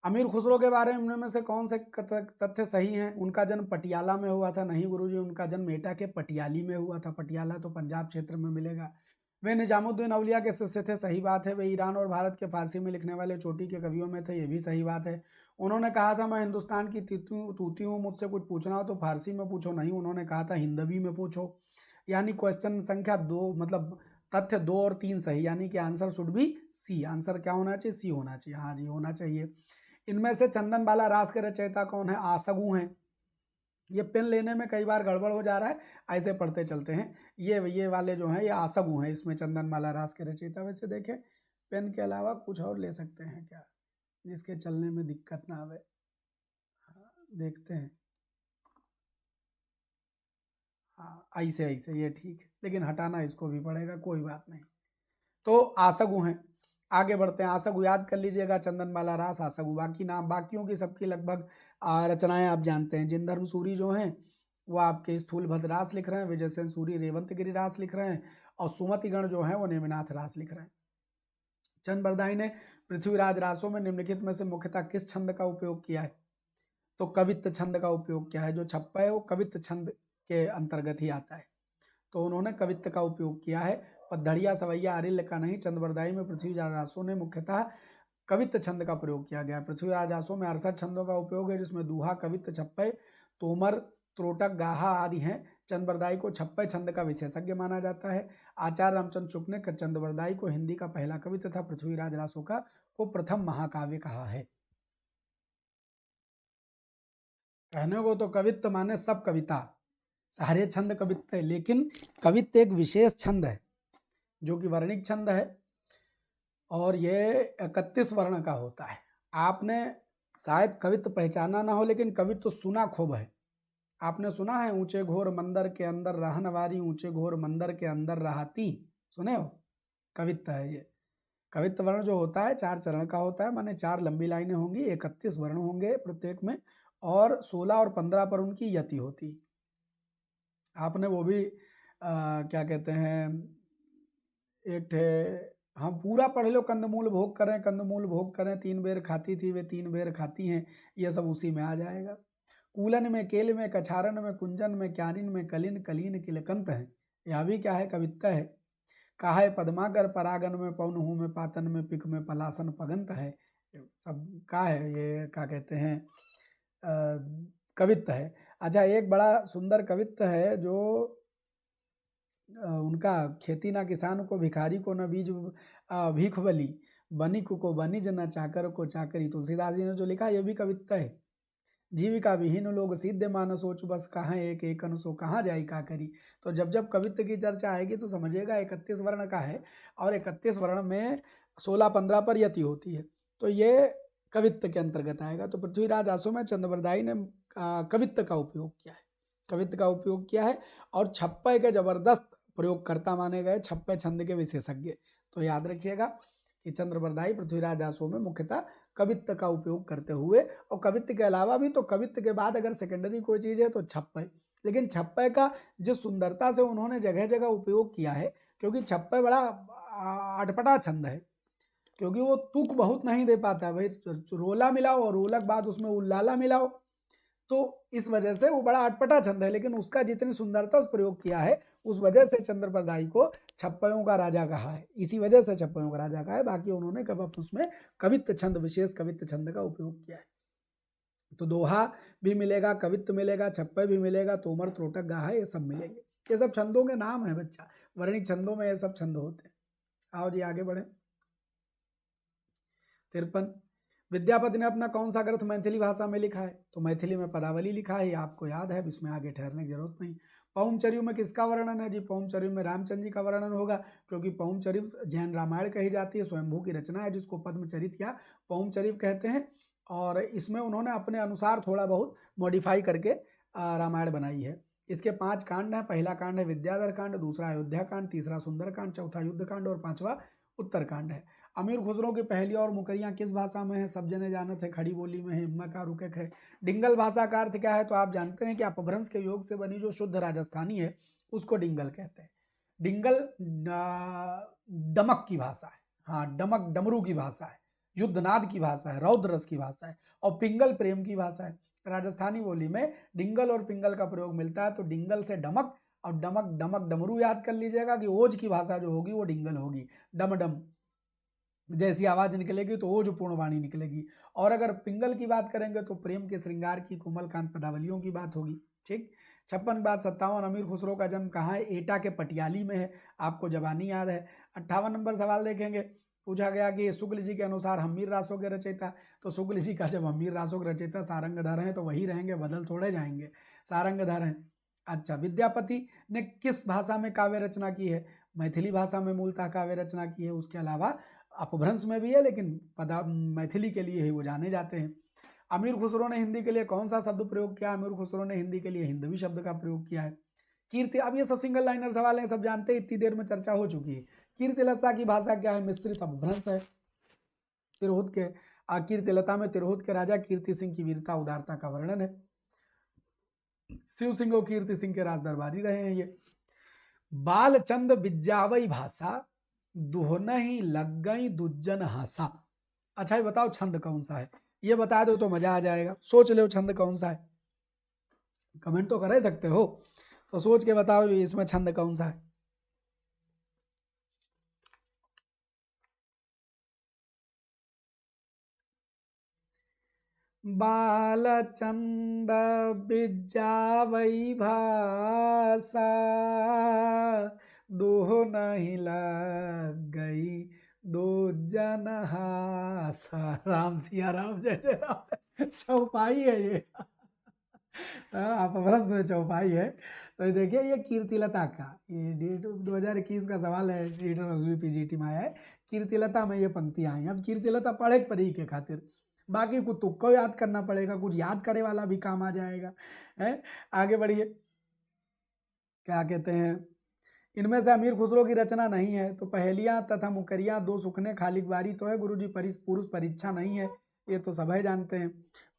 अमीर खुसरो के बारे में से कौन से तथ्य सही हैं? उनका जन्म पटियाला में हुआ था। नहीं गुरुजी, उनका जन्म एटा के पटियाली में हुआ था। पटियाला तो पंजाब क्षेत्र में मिलेगा। वे निजामुद्दीन औलिया के शिष्य थे, सही बात है। वे ईरान और भारत के फारसी में लिखने वाले चोटी के कवियों में थे, ये भी सही बात है। उन्होंने कहा था मैं हिंदुस्तान की तूती हूँ, मुझसे कुछ पूछना हो तो फारसी में पूछो, नहीं उन्होंने कहा था हिंदवी में पूछो। यानी क्वेश्चन संख्या 2, मतलब तथ्य 2 और 3 सही, यानी कि answer should be C. Answer क्या होना चाहिए, सी होना चाहिए। हाँ जी, होना चाहिए। इनमें से चंदन बाला रास के रचयिता कौन है? आसगु हैं। ये पेन लेने में कई बार गड़बड़ हो जा रहा है, ऐसे पढ़ते चलते हैं। ये वाले जो हैं ये आसगु हैं, इसमें चंदन बाला रास के रचयिता। वैसे देखें, पेन के अलावा कुछ और ले सकते हैं क्या, जिसके चलने में दिक्कत ना आवे। हाँ, देखते हैं। हाँ, ऐसे ऐसे ये ठीक है, लेकिन हटाना इसको भी पड़ेगा, कोई बात नहीं। तो आसगु हैं। आगे बढ़ते हैं। आसगु याद कर लीजिएगा, चंदनमाला रास, आसगु। बाकी नाम बाकियों की सबकी लगभग रचनाएं आप जानते हैं। जिनधर्म सूरी जो हैं वो आपके स्थूलभद्र रास लिख रहे हैं, विजय सेन सूरी रेवंतगिरी रास लिख रहे हैं, और सुमतिगण जो हैं वो नेमिनाथ रास लिख रहे हैं। चंद बरदाई ने पृथ्वीराज रासों में निम्नलिखित में से मुख्यतः किस छंद का उपयोग किया है? तो कवित्त छंद का उपयोग किया है। जो छप्पा है वो कवित्त छंद के अंतर्गत ही आता है, तो उन्होंने कवित्त का उपयोग किया है। पद्धड़िया सवैया आरिल्य का नहीं, चंद्रबरदाई में पृथ्वीराज रासों ने मुख्यतः कवित्त छंद का प्रयोग किया गया। पृथ्वीराज रासों में 68 छंदों का उपयोग है, जिसमें दूहा, कवित्त, छप्पे, तोमर, त्रोटक, गाहा आदि हैं। चंद्रबरदाई को छप्पे छंद का विशेषज्ञ माना जाता है। आचार्य रामचंद्र शुक्ल ने चंद्रबरदाई को हिंदी का पहला कवि तथा पृथ्वीराज रासों का को प्रथम महाकाव्य कहा है। कहने को तो कवित्त माने सब कविता, सारे छंद कवित्त है, लेकिन कवित्त एक विशेष छंद है जो कि वर्णिक छंद है, और ये 31 वर्ण का होता है। आपने शायद कवित्त पहचाना ना हो, लेकिन कवित्त तो सुना खूब है। आपने सुना है, ऊंचे घोर मंदिर के अंदर रहन वारी, ऊंचे घोर मंदिर के अंदर रहती, सुने हो? कवित्त है ये। कवित्त वर्ण जो होता है 4 चरण का होता है, माने 4 लंबी लाइनें होंगी, 31 वर्ण होंगे प्रत्येक में, और 16 और 15 पर उनकी यति होती। आपने वो भी क्या कहते हैं, एक ठे हम पूरा पढ़ लो, कंदमूल भोग करें, कंदमूल भोग करें, 3 बेर खाती थी वे 3 बेर खाती हैं, ये सब उसी में आ जाएगा। कूलन में, केल में, कछारन में, कुंजन में, क्यारिन में, कलिन कलीन किलकंत है, यह भी क्या है, कवित्त है। कहा है पद्माकर परागन में, पौनहू में, पातन में, पिक में, पलासन पगंत है, सब का है, ये क्या कहते हैं, कवित्त है। अच्छा, एक बड़ा सुंदर कवित्त है जो उनका, खेती ना किसान को, भिखारी को न बीज भीख बली, बनिक को बनिज न चाकर को चाकरी, तुलसीदास जी ने जो लिखा, यह भी कवित्त है। जीविका विहीन लोग सिद्ध मान सोच बस, कहाँ एक एकन सो कहाँ जाई का करी। तो जब जब कवित्व की चर्चा आएगी तो समझिएगा 31 वर्ण का है, और 31 वर्ण में 16-15 पर यति होती है, तो ये कवित्व के अंतर्गत आएगा। तो पृथ्वीराज आसो में चंद्रवरदाई ने कवित्व का उपयोग किया है, कवित्व का उपयोग किया है, और छप्पे के जबरदस्त प्रयोगकर्ता माने गए, छप्पे छंद के विशेषज्ञ। तो याद रखिएगा कि चंद्रवरदाई पृथ्वीराज आसो में मुख्यतः कवित्व का उपयोग करते हुए, और कवित्व के अलावा भी, तो कवित्व के बाद अगर सेकेंडरी कोई चीज़ है तो छप्पे, लेकिन छप्पे का जिस सुंदरता से उन्होंने जगह जगह उपयोग किया है, क्योंकि छप्पे बड़ा अटपटा छंद है, क्योंकि वो तुक बहुत नहीं दे पाता भाई, रोला मिलाओ और रोला के बाद उसमें उल्लाला मिलाओ, तो इस वजह से वो बड़ा अटपटा छंद है, लेकिन उसका जितनी सुंदरता से प्रयोग किया है, उस वजह से चंद्रप्रदाई को छप्पयों का राजा कहा है, इसी वजह से छप्पयों का राजा कहा है। बाकी उन्होंने कब उसमें कवित्व छंद, विशेष कवित्व छंद का उपयोग किया है। तो दोहा भी मिलेगा, कवित्व मिलेगा, छप्पय भी मिलेगा, तोमर, त्रोटक, गाहा, ये सब मिलेंगे। ये सब छंदों के नाम है बच्चा, वर्णिक छंदों में ये सब छंद होते हैं। आओ जी आगे बढ़े। 53, विद्यापति ने अपना कौन सा ग्रंथ मैथिली भाषा में लिखा है? तो मैथिली में पदावली लिखा है, ये आपको याद है, इसमें आगे ठहरने की जरूरत नहीं। पौमचर्यु में किसका वर्णन है जी? पौमचर्यु में रामचंद्र जी का वर्णन होगा, क्योंकि पौमचर्यु जैन रामायण कही जाती है, स्वयंभू की रचना है, जिसको पद्मचरित या पौमचर्यु कहते हैं, और इसमें उन्होंने अपने अनुसार थोड़ा बहुत मॉडिफाई करके रामायण बनाई है। इसके 5 कांड हैं। पहला कांड है विद्याधर कांड, दूसरा अयोध्या कांड, तीसरा सुंदर कांड, चौथा युद्ध कांड और 5वां उत्तर कांड है। अमीर खुसरो की पहली और मुकरियां किस भाषा में है? सब जने जानत है, खड़ी बोली में है, हिम्मा का रुकक है। डिंगल भाषा का अर्थ क्या है? तो आप जानते हैं कि अपभ्रंश के योग से बनी जो शुद्ध राजस्थानी है उसको डिंगल कहते हैं। डिंगल डमक की भाषा है, हाँ डमक डमरू की भाषा है, युद्धनाद की भाषा है, रौद्र रस की भाषा है, और पिंगल प्रेम की भाषा है। राजस्थानी बोली में डिंगल और पिंगल का प्रयोग मिलता है, तो डिंगल से डमक, और डमक डमक डमरू याद कर लीजिएगा कि ओज की भाषा जो होगी वो डिंगल होगी, डम डम जैसी आवाज निकलेगी तो ओज पूर्ण वाणी निकलेगी। और अगर पिंगल की बात करेंगे तो प्रेम के श्रृंगार की कोमल कांत पदावलियों की बात होगी। ठीक। 56 बात 57, अमीर खुसरो का जन्म कहाँ है? एटा के पटियाली में है, आपको जबानी याद है। 58 नंबर सवाल देखेंगे, पूछा गया कि शुक्ल जी के अनुसार हम्मीर रासों के रचयिता, तो शुक्ल जी का जब हम्मीर रासों के रचयिता सारंगधर हैं तो वही रहेंगे, बदल थोड़े जाएंगे, सारंगधर हैं। अच्छा, विद्यापति ने किस भाषा में काव्य रचना की है? मैथिली भाषा में मूलतः काव्य रचना की है, उसके अलावा अपभ्रंश में भी है, लेकिन मैथिली के लिए ही वो जाने जाते हैं। अमीर खुसरो ने हिंदी के लिए कौन सा शब्द प्रयोग किया? अमीर खुसरो ने हिंदी के लिए हिंदवी शब्द का प्रयोग किया है। कीर्ति, अब ये सब सिंगल लाइनर सवाल है, सब जानते हैं, इतनी देर में चर्चा हो चुकी है। कीर्तिलता की भाषा क्या है? मिश्रित अपभ्रंश है। तिरहुत के कीर्तिलता में तिरहुत के राजा कीर्ति सिंह की वीरता उदारता का वर्णन है। शिव सिंह और कीर्ति सिंह के राज दरबारी रहे हैं ये। बालचंद बिज्जावई भाषा, दुहना ही लग गई दुज्जन हासा। अच्छा ये बताओ छंद कौन सा है? ये बता दो तो मजा आ जाएगा। सोच लो छंद कौन सा है, कमेंट तो कर ही सकते हो, तो सोच के बताओ इसमें छंद कौन सा है। बालचंद बिज्जावई भाषा, दोह नहीं लग गई दो जन हासा। राम सिया राम जय जय राम। चौपाई है ये, अपभ्रंश में चौपाई है। तो देखिए ये कीर्तिलता का, ये 2021 का सवाल है, रीडर एसबी पीजीटी में आया है। कीर्तिलता में ये पंक्तियां आई। अब कीर्तिलता पढ़े पढ़ी के खातिर, बाकी कुछ तुक्को याद करना पड़ेगा, कुछ याद करे वाला भी काम आ जाएगा है। आगे बढ़िए, क्या कहते हैं, इनमें से अमीर खुसरो की रचना नहीं है, तो पहेलियां तथा मुकरियां, दो सुखने खालिक बारी तो है गुरुजी, पुरुष परीक्षा नहीं है, ये तो सब जानते हैं।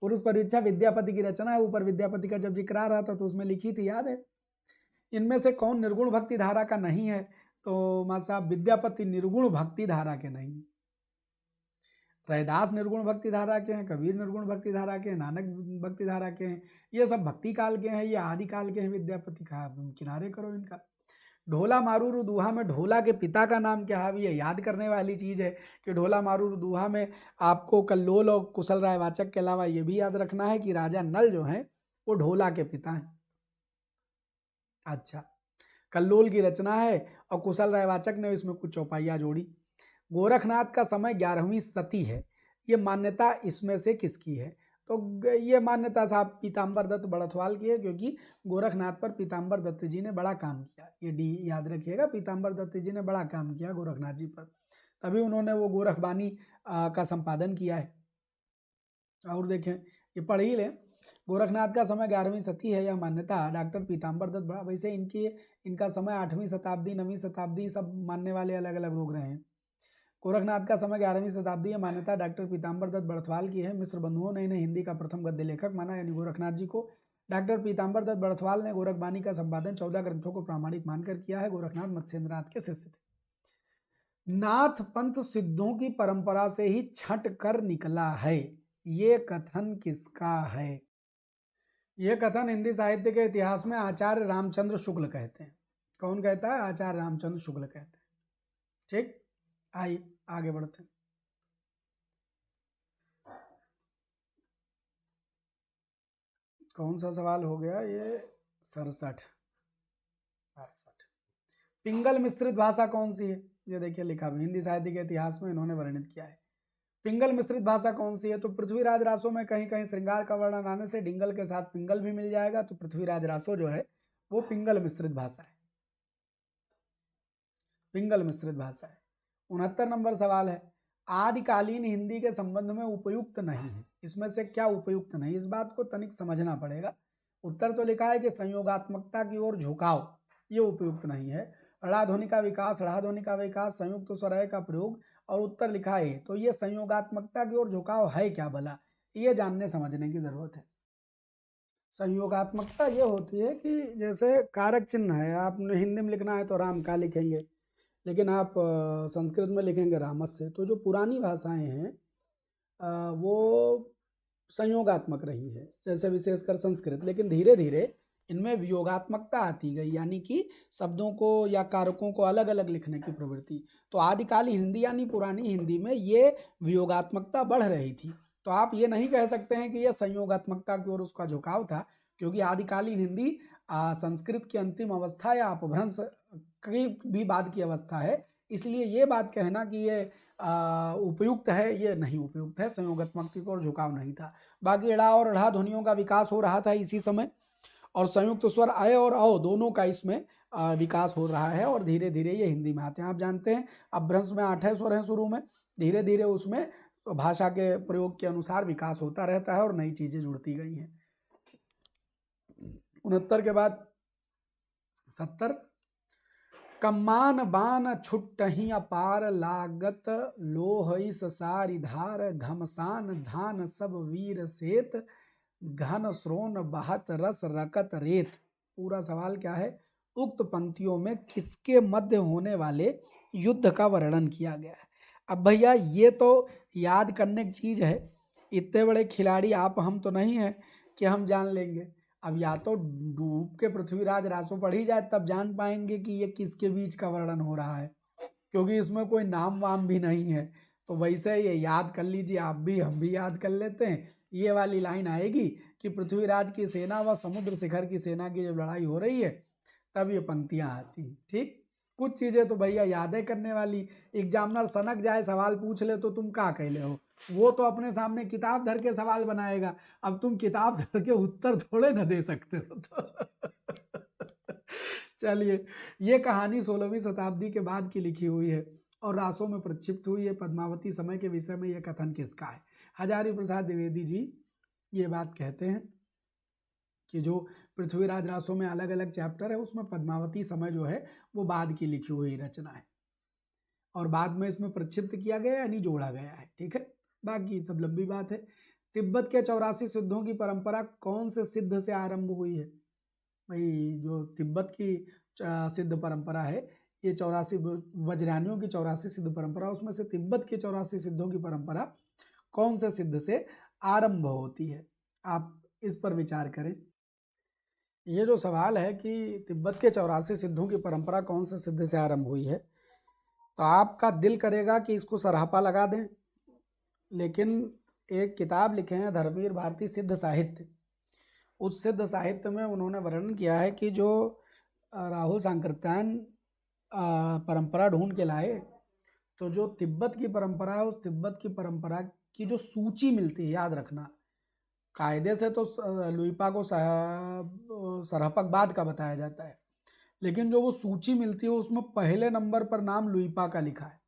पुरुष परीक्षा विद्यापति की रचना है, ऊपर विद्यापति का जब जिक्र आ रहा था तो उसमें लिखी थी, याद है। इनमें से कौन निर्गुण भक्ति धारा का नहीं है? तो मां साहब विद्यापति निर्गुण भक्ति धारा के नहीं है, रैदास निर्गुण भक्ति धारा के हैं, कबीर निर्गुण भक्ति धारा के हैं, नानक भक्ति धारा के हैं, ये सब भक्ति काल के हैं, ये आदि काल के हैं। विद्यापति का किनारे करो इनका। ढोला मारूर दूहा में ढोला के पिता का नाम क्या है? ये याद करने वाली चीज है कि ढोला मारूर दूहा में आपको कल्लोल और कुशल राय वाचक के अलावा ये भी याद रखना है कि राजा नल जो है वो ढोला के पिता हैं। अच्छा, कल्लोल की रचना है और कुशल राय वाचक ने इसमें कुछ चौपाइयाँ जोड़ी। गोरखनाथ का समय 11वीं सदी है, ये मान्यता इसमें से किसकी है? तो ये मान्यता साहब पीताम्बर दत्त बड़थवाल की है, क्योंकि गोरखनाथ पर पीताम्बर दत्त जी ने बड़ा काम किया। ये डी याद रखिएगा, पीताम्बर दत्त जी ने बड़ा काम किया गोरखनाथ जी पर, तभी उन्होंने वो गोरखबानी का संपादन किया है। और देखें, ये पढ़ ही लें, गोरखनाथ का समय 11वीं सदी है, यह मान्यता डॉक्टर पीताम्बर दत्त बड़ा, वैसे इनका समय 8वीं शताब्दी 9वीं शताब्दी सब मानने वाले अलग अलग लोग रहे हैं। गोरखनाथ का समय 11वीं शताब्दी है, मान्यता डॉक्टर पीताम्बर दत्त बड़थवाल की है। मिस्र बंधुओं ने इन्हें हिंदी का प्रथम गद्य लेखक माना, यानी गोरखनाथ जी को। डॉक्टर पीताम्बर दत्त बड़थवाल ने गोरखबानी का संपादन 14 ग्रंथों को प्रामाणिक मानकर किया है। गोरखनाथ मत्स्येंद्रनाथ के शिष्य थे। नाथ पंथ सिद्धों की परंपरा से ही छट कर निकला है, ये कथन किसका है? यह कथन हिंदी साहित्य के इतिहास में आचार्य रामचंद्र शुक्ल कहते हैं। कौन कहता है? आचार्य रामचंद्र शुक्ल कहते हैं। ठीक, आइए आगे बढ़ते हैं। कौन सा सवाल हो गया ये? 67। पिंगल मिश्रित भाषा कौन सी है? ये देखिए लिखा हुआ हिंदी साहित्य के इतिहास में इन्होंने वर्णित किया है। पिंगल मिश्रित भाषा कौन सी है? तो पृथ्वीराज रासो में कहीं कहीं श्रृंगार का वर्णन आने से डिंगल के साथ पिंगल भी मिल जाएगा, तो पृथ्वीराज रासो जो है वो पिंगल मिश्रित भाषा है, पिंगल मिश्रित भाषा है। 69 नंबर सवाल है, आदिकालीन हिंदी के संबंध में उपयुक्त नहीं है, इसमें से क्या उपयुक्त नहीं? इस बात को तनिक समझना पड़ेगा। उत्तर तो लिखा है कि संयोगात्मकता की ओर झुकाव, ये उपयुक्त नहीं है। ऋणाध्वनि का विकास, ऋणाध्वनि का विकास, संयुक्त स्वरय का प्रयोग, और उत्तर लिखा है। तो ये संयोगात्मकता की ओर झुकाव है क्या भला, ये जानने समझने की जरूरत है। संयोगात्मकता ये होती है कि जैसे कारक चिन्ह है, आपने हिंदी में लिखना है तो राम का लिखेंगे, लेकिन आप संस्कृत में लिखेंगे रामस्य। तो जो पुरानी भाषाएं हैं वो संयोगात्मक रही है, जैसे विशेषकर संस्कृत, लेकिन धीरे धीरे इनमें वियोगात्मकता आती गई, यानी कि शब्दों को या कारकों को अलग अलग लिखने की प्रवृत्ति। तो आदिकालीन हिंदी यानी पुरानी हिंदी में ये वियोगात्मकता बढ़ रही थी। तो आप ये नहीं कह सकते हैं कि यह संयोगात्मकता की ओर उसका झुकाव था, क्योंकि आदिकालीन हिंदी संस्कृत की अंतिम अवस्था या अपभ्रंश की भी बाद की अवस्था है, इसलिए ये बात कहना कि ये उपयुक्त है, ये नहीं उपयुक्त है। संयोगात्मकता की ओर झुकाव नहीं था। बाकी ड़ा और ढ़ा ध्वनियों का विकास हो रहा था इसी समय, और संयुक्त स्वर अय और औ दोनों का इसमें विकास हो रहा है, और धीरे धीरे ये हिंदी में आते हैं। आप जानते हैं अपभ्रंश में 8 स्वर हैं शुरू में, धीरे धीरे उसमें भाषा के प्रयोग के अनुसार विकास होता रहता है और नई चीजें जुड़ती गई हैं। 69 के बाद 70, कम्मान बान छुट्टही अपार लागत लोहई सारी धार घमसान धान सब वीर सेत घन श्रोण बहत रस रकत रेत। पूरा सवाल क्या है? उक्त पंक्तियों में किसके मध्य होने वाले युद्ध का वर्णन किया गया है? अब भैया ये तो याद करने की चीज है, इतने बड़े खिलाड़ी आप हम तो नहीं है कि हम जान लेंगे। अब या तो डूब के पृथ्वीराज रासो पढ़ी जाए, तब जान पाएंगे कि ये किसके बीच का वर्णन हो रहा है, क्योंकि इसमें कोई नाम वाम भी नहीं है। तो वैसे ये याद कर लीजिए, आप भी हम भी याद कर लेते हैं। ये वाली लाइन आएगी कि पृथ्वीराज की सेना व समुद्र शिखर की सेना की जब लड़ाई हो रही है तब ये पंक्तियां आती हैं। ठीक, कुछ चीजें तो भैया यादें करने वाली, एग्जामिनर सनक जाए सवाल पूछ ले तो तुम क्या कहले हो, वो तो अपने सामने किताब धर के सवाल बनाएगा, अब तुम किताब धर के उत्तर थोड़े ना दे सकते हो। तो चलिए, ये कहानी 16वीं शताब्दी के बाद की लिखी हुई है और रासों में प्रक्षिप्त हुई है। पद्मावती समय के विषय में यह कथन किसका है? हजारी प्रसाद द्विवेदी जी ये बात कहते हैं कि जो पृथ्वीराज रासों में अलग अलग चैप्टर है, उसमें पद्मावती समय जो है वो बाद की लिखी हुई रचना है, और बाद में इसमें प्रक्षिप्त किया गया यानी जोड़ा गया है। ठीक है, बाकी सब लंबी बात है। तिब्बत के 84 सिद्धों की परंपरा कौन से सिद्ध से आरंभ हुई है? भाई जो तिब्बत की सिद्ध परंपरा है, ये 84 वज्रयानियों की 84 सिद्ध परंपरा, उसमें से तिब्बत की 84 सिद्धों की परंपरा कौन से सिद्ध से आरंभ होती है? आप इस पर विचार करें। ये जो सवाल है कि तिब्बत के 84 सिद्धों की परंपरा कौन से सिद्ध से आरंभ हुई है, तो आपका दिल करेगा कि इसको सरहपा लगा दें, लेकिन एक किताब लिखे हैं धर्मवीर भारती सिद्ध साहित्य, उस सिद्ध साहित्य में उन्होंने वर्णन किया है कि जो राहुल सांकृत्यायन परंपरा ढूंढ के लाए, तो जो तिब्बत की परंपरा है, उस तिब्बत की परंपरा की जो सूची मिलती है, याद रखना, कायदे से तो लुइपा को सरहपक बाद का बताया जाता है, लेकिन जो वो सूची मिलती है उसमें पहले नंबर पर नाम लुइपा का लिखा है।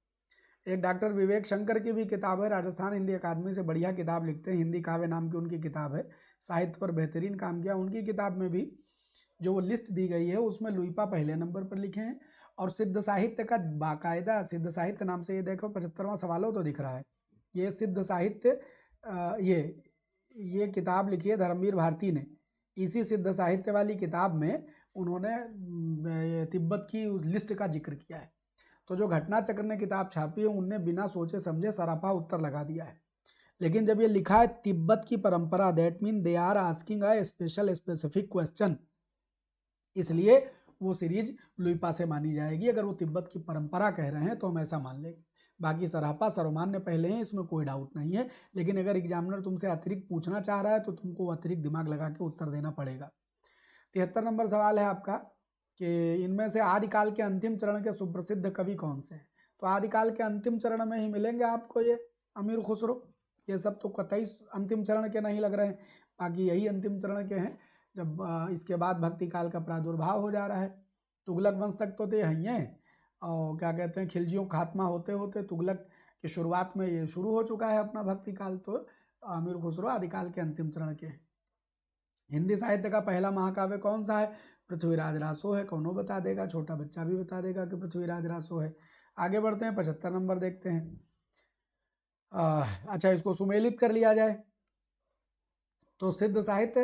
एक डॉक्टर विवेक शंकर की भी किताब है, राजस्थान हिंदी अकादमी से बढ़िया किताब लिखते हैं, हिंदी काव्य नाम की उनकी किताब है, साहित्य पर बेहतरीन काम किया। उनकी किताब में भी जो वो लिस्ट दी गई है उसमें लुइपा पहले नंबर पर लिखे हैं। और सिद्ध साहित्य का बाकायदा, सिद्ध साहित्य नाम से ये देखो 75वां सवालों तो दिख रहा है, ये सिद्ध साहित्य ये किताब लिखी है धर्मवीर भारती ने। इसी सिद्ध साहित्य वाली किताब में उन्होंने तिब्बत की उस लिस्ट का जिक्र किया है। तो जो घटना चक्र ने किताब छापी है, उनने बिना सोचे समझे सरापा उत्तर लगा दिया है। लेकिन जब ये लिखा है तिब्बत की परंपरा, that mean they are asking a special specific question, इसलिए वो सीरीज लुइपा से मानी जाएगी। अगर वो तिब्बत की परंपरा कह रहे हैं तो हम ऐसा मान लेंगे। बाकी सरापा सर्वमान्य पहले हैं, इसमें कोई डाउट नहीं है, लेकिन अगर एग्जामिनर तुमसे अतिरिक्त पूछना चाह रहा है तो तुमको अतिरिक्त दिमाग लगा के उत्तर देना पड़ेगा। 73 नंबर सवाल है आपका कि इनमें से आदिकाल के अंतिम चरण के सुप्रसिद्ध कवि कौन से हैं? तो आदिकाल के अंतिम चरण में ही मिलेंगे आपको ये अमीर खुसरो, ये सब तो कतई अंतिम चरण के नहीं लग रहे हैं, बाकी यही अंतिम चरण के हैं। जब इसके बाद भक्ति काल का प्रादुर्भाव हो जा रहा है। तुगलक वंश तक तो ये हैं, और क्या कहते हैं, खिलजियों खात्मा होते होते तुगलक की शुरुआत में ये शुरू हो चुका है अपना भक्ति काल। तो अमीर खुसरो आदिकाल के अंतिम चरण के हैं। हिंदी साहित्य का पहला महाकाव्य कौन सा है? पृथ्वीराज रासो है, कौनो बता देगा, छोटा बच्चा भी बता देगा कि पृथ्वीराज रासो है। आगे बढ़ते हैं, 75 नंबर देखते हैं। अच्छा, इसको सुमेलित कर लिया जाए तो सिद्ध साहित्य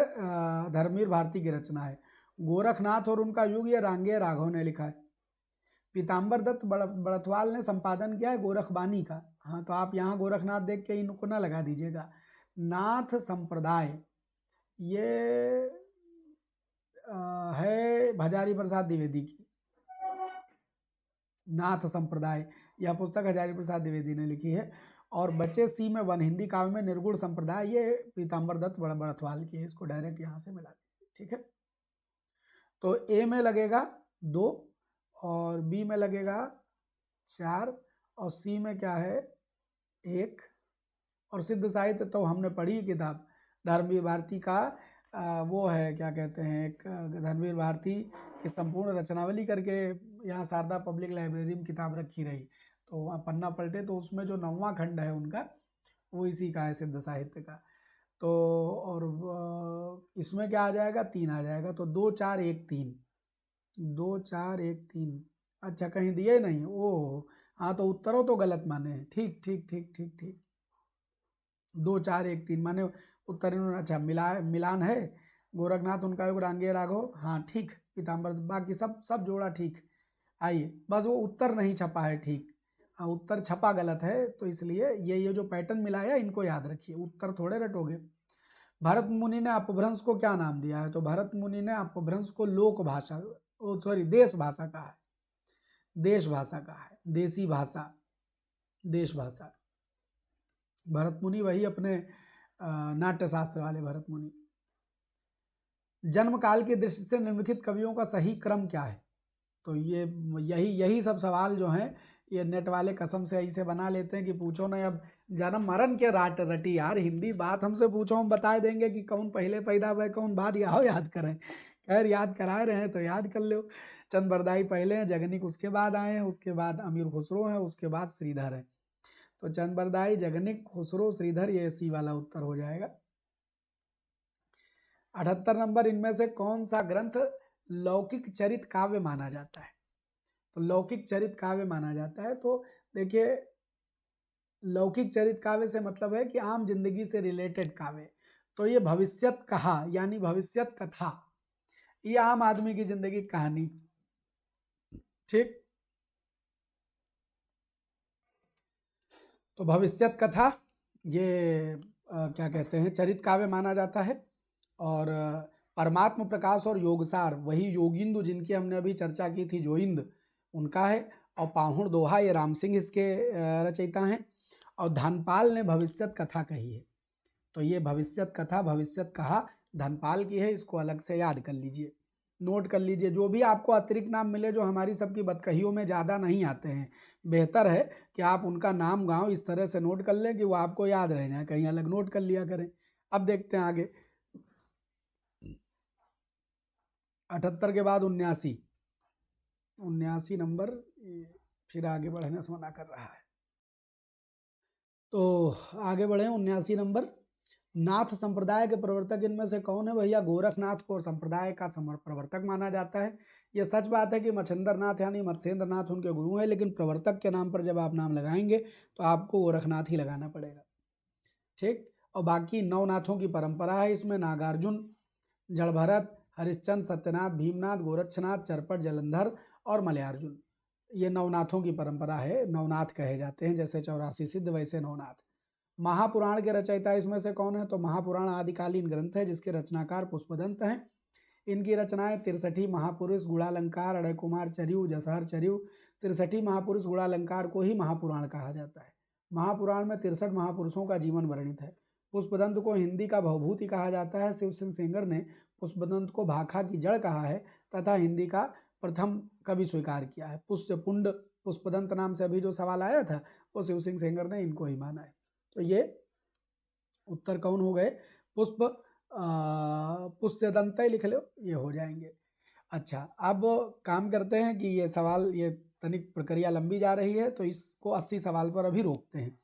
धर्मवीर भारती की रचना है। गोरखनाथ और उनका युग ये रांगे राघव ने लिखा है। पीताम्बर दत्त बड़थवाल ने संपादन किया है गोरखबानी का। हाँ, तो आप यहाँ गोरखनाथ देख के इनको ना लगा दीजिएगा। नाथ संप्रदाय ये है भजारी प्रसाद द्विवेदी की। नाथ संप्रदाय यह पुस्तक हजारी प्रसाद द्विवेदी ने लिखी है। और बचे सी में वन हिंदी काव्य में निर्गुण संप्रदाय, ये पीताम्बर दत्त बड़थवाल की है। इसको डायरेक्ट यहाँ से मिला दीजिए, ठीक है। तो ए में लगेगा 2 और बी में लगेगा 4 और सी में क्या है 1। और सिद्ध साहित्य तो हमने पढ़ी किताब धर्मवीर भारती का, वो है क्या कहते हैं, एक धर्मवीर भारती की संपूर्ण रचनावली करके यहाँ शारदा पब्लिक लाइब्रेरी में किताब रखी रही, तो आप पन्ना पलटे तो उसमें जो 9वां खंड है उनका वो इसी का है, सिद्ध साहित्य का। तो और इसमें क्या आ जाएगा, 3 आ जाएगा। तो 2 4 1 3, 2 4 1 3। अच्छा, कहीं दिए नहीं, ओ हाँ, तो उत्तरों तो गलत माने हैं। ठीक ठीक ठीक ठीक ठीक, 2 4 1 3 माने उत्तर इन्होंने, अच्छा मिलान है। गोरखनाथ उनका युग रांगे राघव, हाँ ठीक। पीताम्बर, बाकी सब जोड़ा ठीक। आइए, बस वो उत्तर नहीं छपा है ठीक, हाँ उत्तर छपा गलत है, तो इसलिए ये जो पैटर्न मिला है इनको याद रखिए, उत्तर थोड़े रटोगे। भरत मुनि ने अपभ्रंश को क्या नाम दिया है? तो भरत मुनि ने अपभ्रंश को लोक भाषा, देश भाषा कहा है। देश भाषा कहा है, देसी भाषा, देश भाषा। भरत मुनि वही अपने नाट्य शास्त्र वाले भरत मुनि। जन्म काल की दृष्टि से निम्नलिखित कवियों का सही क्रम क्या है? तो ये यही सब सवाल जो हैं ये नेट वाले कसम से ऐसे बना लेते हैं कि पूछो ना। अब जन्म मरण के राट रटी यार, हिंदी बात हमसे पूछो, हम बता देंगे कि कौन पहले पैदा हुआ कौन बाद, आओ याद करें। खैर, याद करा रहे हैं तो याद कर लो। चंद बरदाई पहले हैं, जगनिक उसके बाद आए हैं, उसके बाद अमीर खुसरो हैं, उसके बाद श्रीधर है। तो चंद बरदाई, जगनिक, खुसरो, श्रीधर, ये सी वाला उत्तर हो जाएगा। 78 नंबर, इनमें से कौन सा ग्रंथ लौकिक चरित काव्य माना जाता है? तो लौकिक चरित काव्य माना जाता है, तो देखिए लौकिक चरित काव्य से मतलब है कि आम जिंदगी से रिलेटेड काव्य। तो ये भविष्यत कहा यानी भविष्यत कथा, ये आम आदमी की जिंदगी की कहानी। ठीक, तो भविष्यत कथा ये क्या कहते हैं, चरित काव्य माना जाता है। और परमात्म प्रकाश और योगसार वही योगिंदु जिनकी हमने अभी चर्चा की थी, जोइंद, उनका है। और पाहुण दोहा ये राम सिंह इसके रचयिता हैं। और धनपाल ने भविष्यत कथा कही है। तो ये भविष्यत कथा, भविष्यत कहा धनपाल की है, इसको अलग से याद कर लीजिए, नोट कर लीजिए। जो भी आपको अतिरिक्त नाम मिले जो हमारी सबकी बदकहियों में ज़्यादा नहीं आते हैं, बेहतर है कि आप उनका नाम गांव इस तरह से नोट कर लें कि वो आपको याद रह जाए, कहीं अलग नोट कर लिया करें। अब देखते हैं आगे, 78 के बाद 79, 79 नंबर फिर आगे बढ़ने से मना कर रहा है। तो आगे बढ़े, 79 नंबर, नाथ संप्रदाय के प्रवर्तक इनमें से कौन है? भैया गोरखनाथ को संप्रदाय का प्रवर्तक माना जाता है। ये सच बात है कि मच्छिंद्र नाथ यानी मत्स्येंद्र नाथ उनके गुरु हैं, लेकिन प्रवर्तक के नाम पर जब आप नाम लगाएंगे तो आपको गोरखनाथ ही लगाना पड़ेगा। ठीक, और बाकी नवनाथों की परंपरा है इसमें, नागार्जुन, जड़भरत, हरिश्चंद्र, सत्यनाथ, भीमनाथ, गोरक्षनाथ, चरपट, जलंधर और मलयार्जुन, ये नवनाथों की परंपरा है, नवनाथ कहे जाते हैं। जैसे 84 सिद्ध वैसे नवनाथ। महापुराण के रचयिता इसमें से कौन है? तो महापुराण आदिकालीन ग्रंथ है जिसके रचनाकार पुष्पदंत हैं। इनकी रचनाएं 63 महापुरुष, गुणालंकार, अड़य कुमार चरियु, जसहर चरियु। 63 महापुरुष गुणालंकार को ही महापुराण कहा जाता है। महापुराण में 63 महापुरुषों का जीवन वर्णित है। पुष्पदंत को हिंदी का भवभूति कहा जाता है। शिव सिंह सेंगर ने पुष्पदंत को भाखा की जड़ कहा है तथा हिंदी का प्रथम कवि स्वीकार किया है। पुष्यपुंड पुष्पदंत नाम से अभी जो सवाल आया था वो शिव सिंह सेंगर ने इनको ही माना है। तो ये उत्तर कौन हो गए? पुष्यदंत लिख लो, ये हो जाएंगे। अच्छा, अब काम करते हैं कि ये सवाल, ये तनिक प्रक्रिया लंबी जा रही है तो इसको 80 सवाल पर अभी रोकते हैं।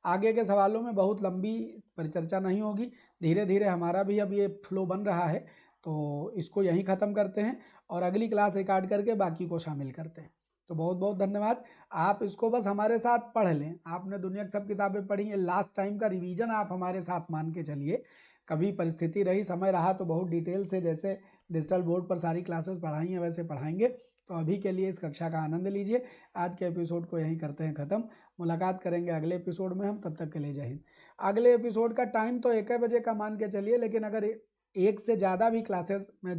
आगे के सवालों में बहुत लंबी परिचर्चा नहीं होगी, धीरे धीरे हमारा भी अब ये फ्लो बन रहा है, तो इसको यहीं ख़त्म करते हैं और अगली क्लास रिकॉर्ड करके बाकी को शामिल करते हैं। तो बहुत बहुत धन्यवाद। आप इसको बस हमारे साथ पढ़ लें, आपने दुनिया की सब किताबें पढ़ी हैं, लास्ट टाइम का रिवीजन आप हमारे साथ मान के चलिए। कभी परिस्थिति रही, समय रहा तो बहुत डिटेल से, जैसे डिजिटल बोर्ड पर सारी क्लासेस पढ़ाई हैं वैसे पढ़ाएंगे। तो अभी के लिए इस कक्षा का आनंद लीजिए। आज के एपिसोड को यहीं करते हैं ख़त्म। मुलाकात करेंगे अगले एपिसोड में हम, तब तक के लिए जय हिंद। अगले एपिसोड का टाइम तो 1 बजे का मान के चलिए, लेकिन अगर 1 से ज़्यादा भी क्लासेस में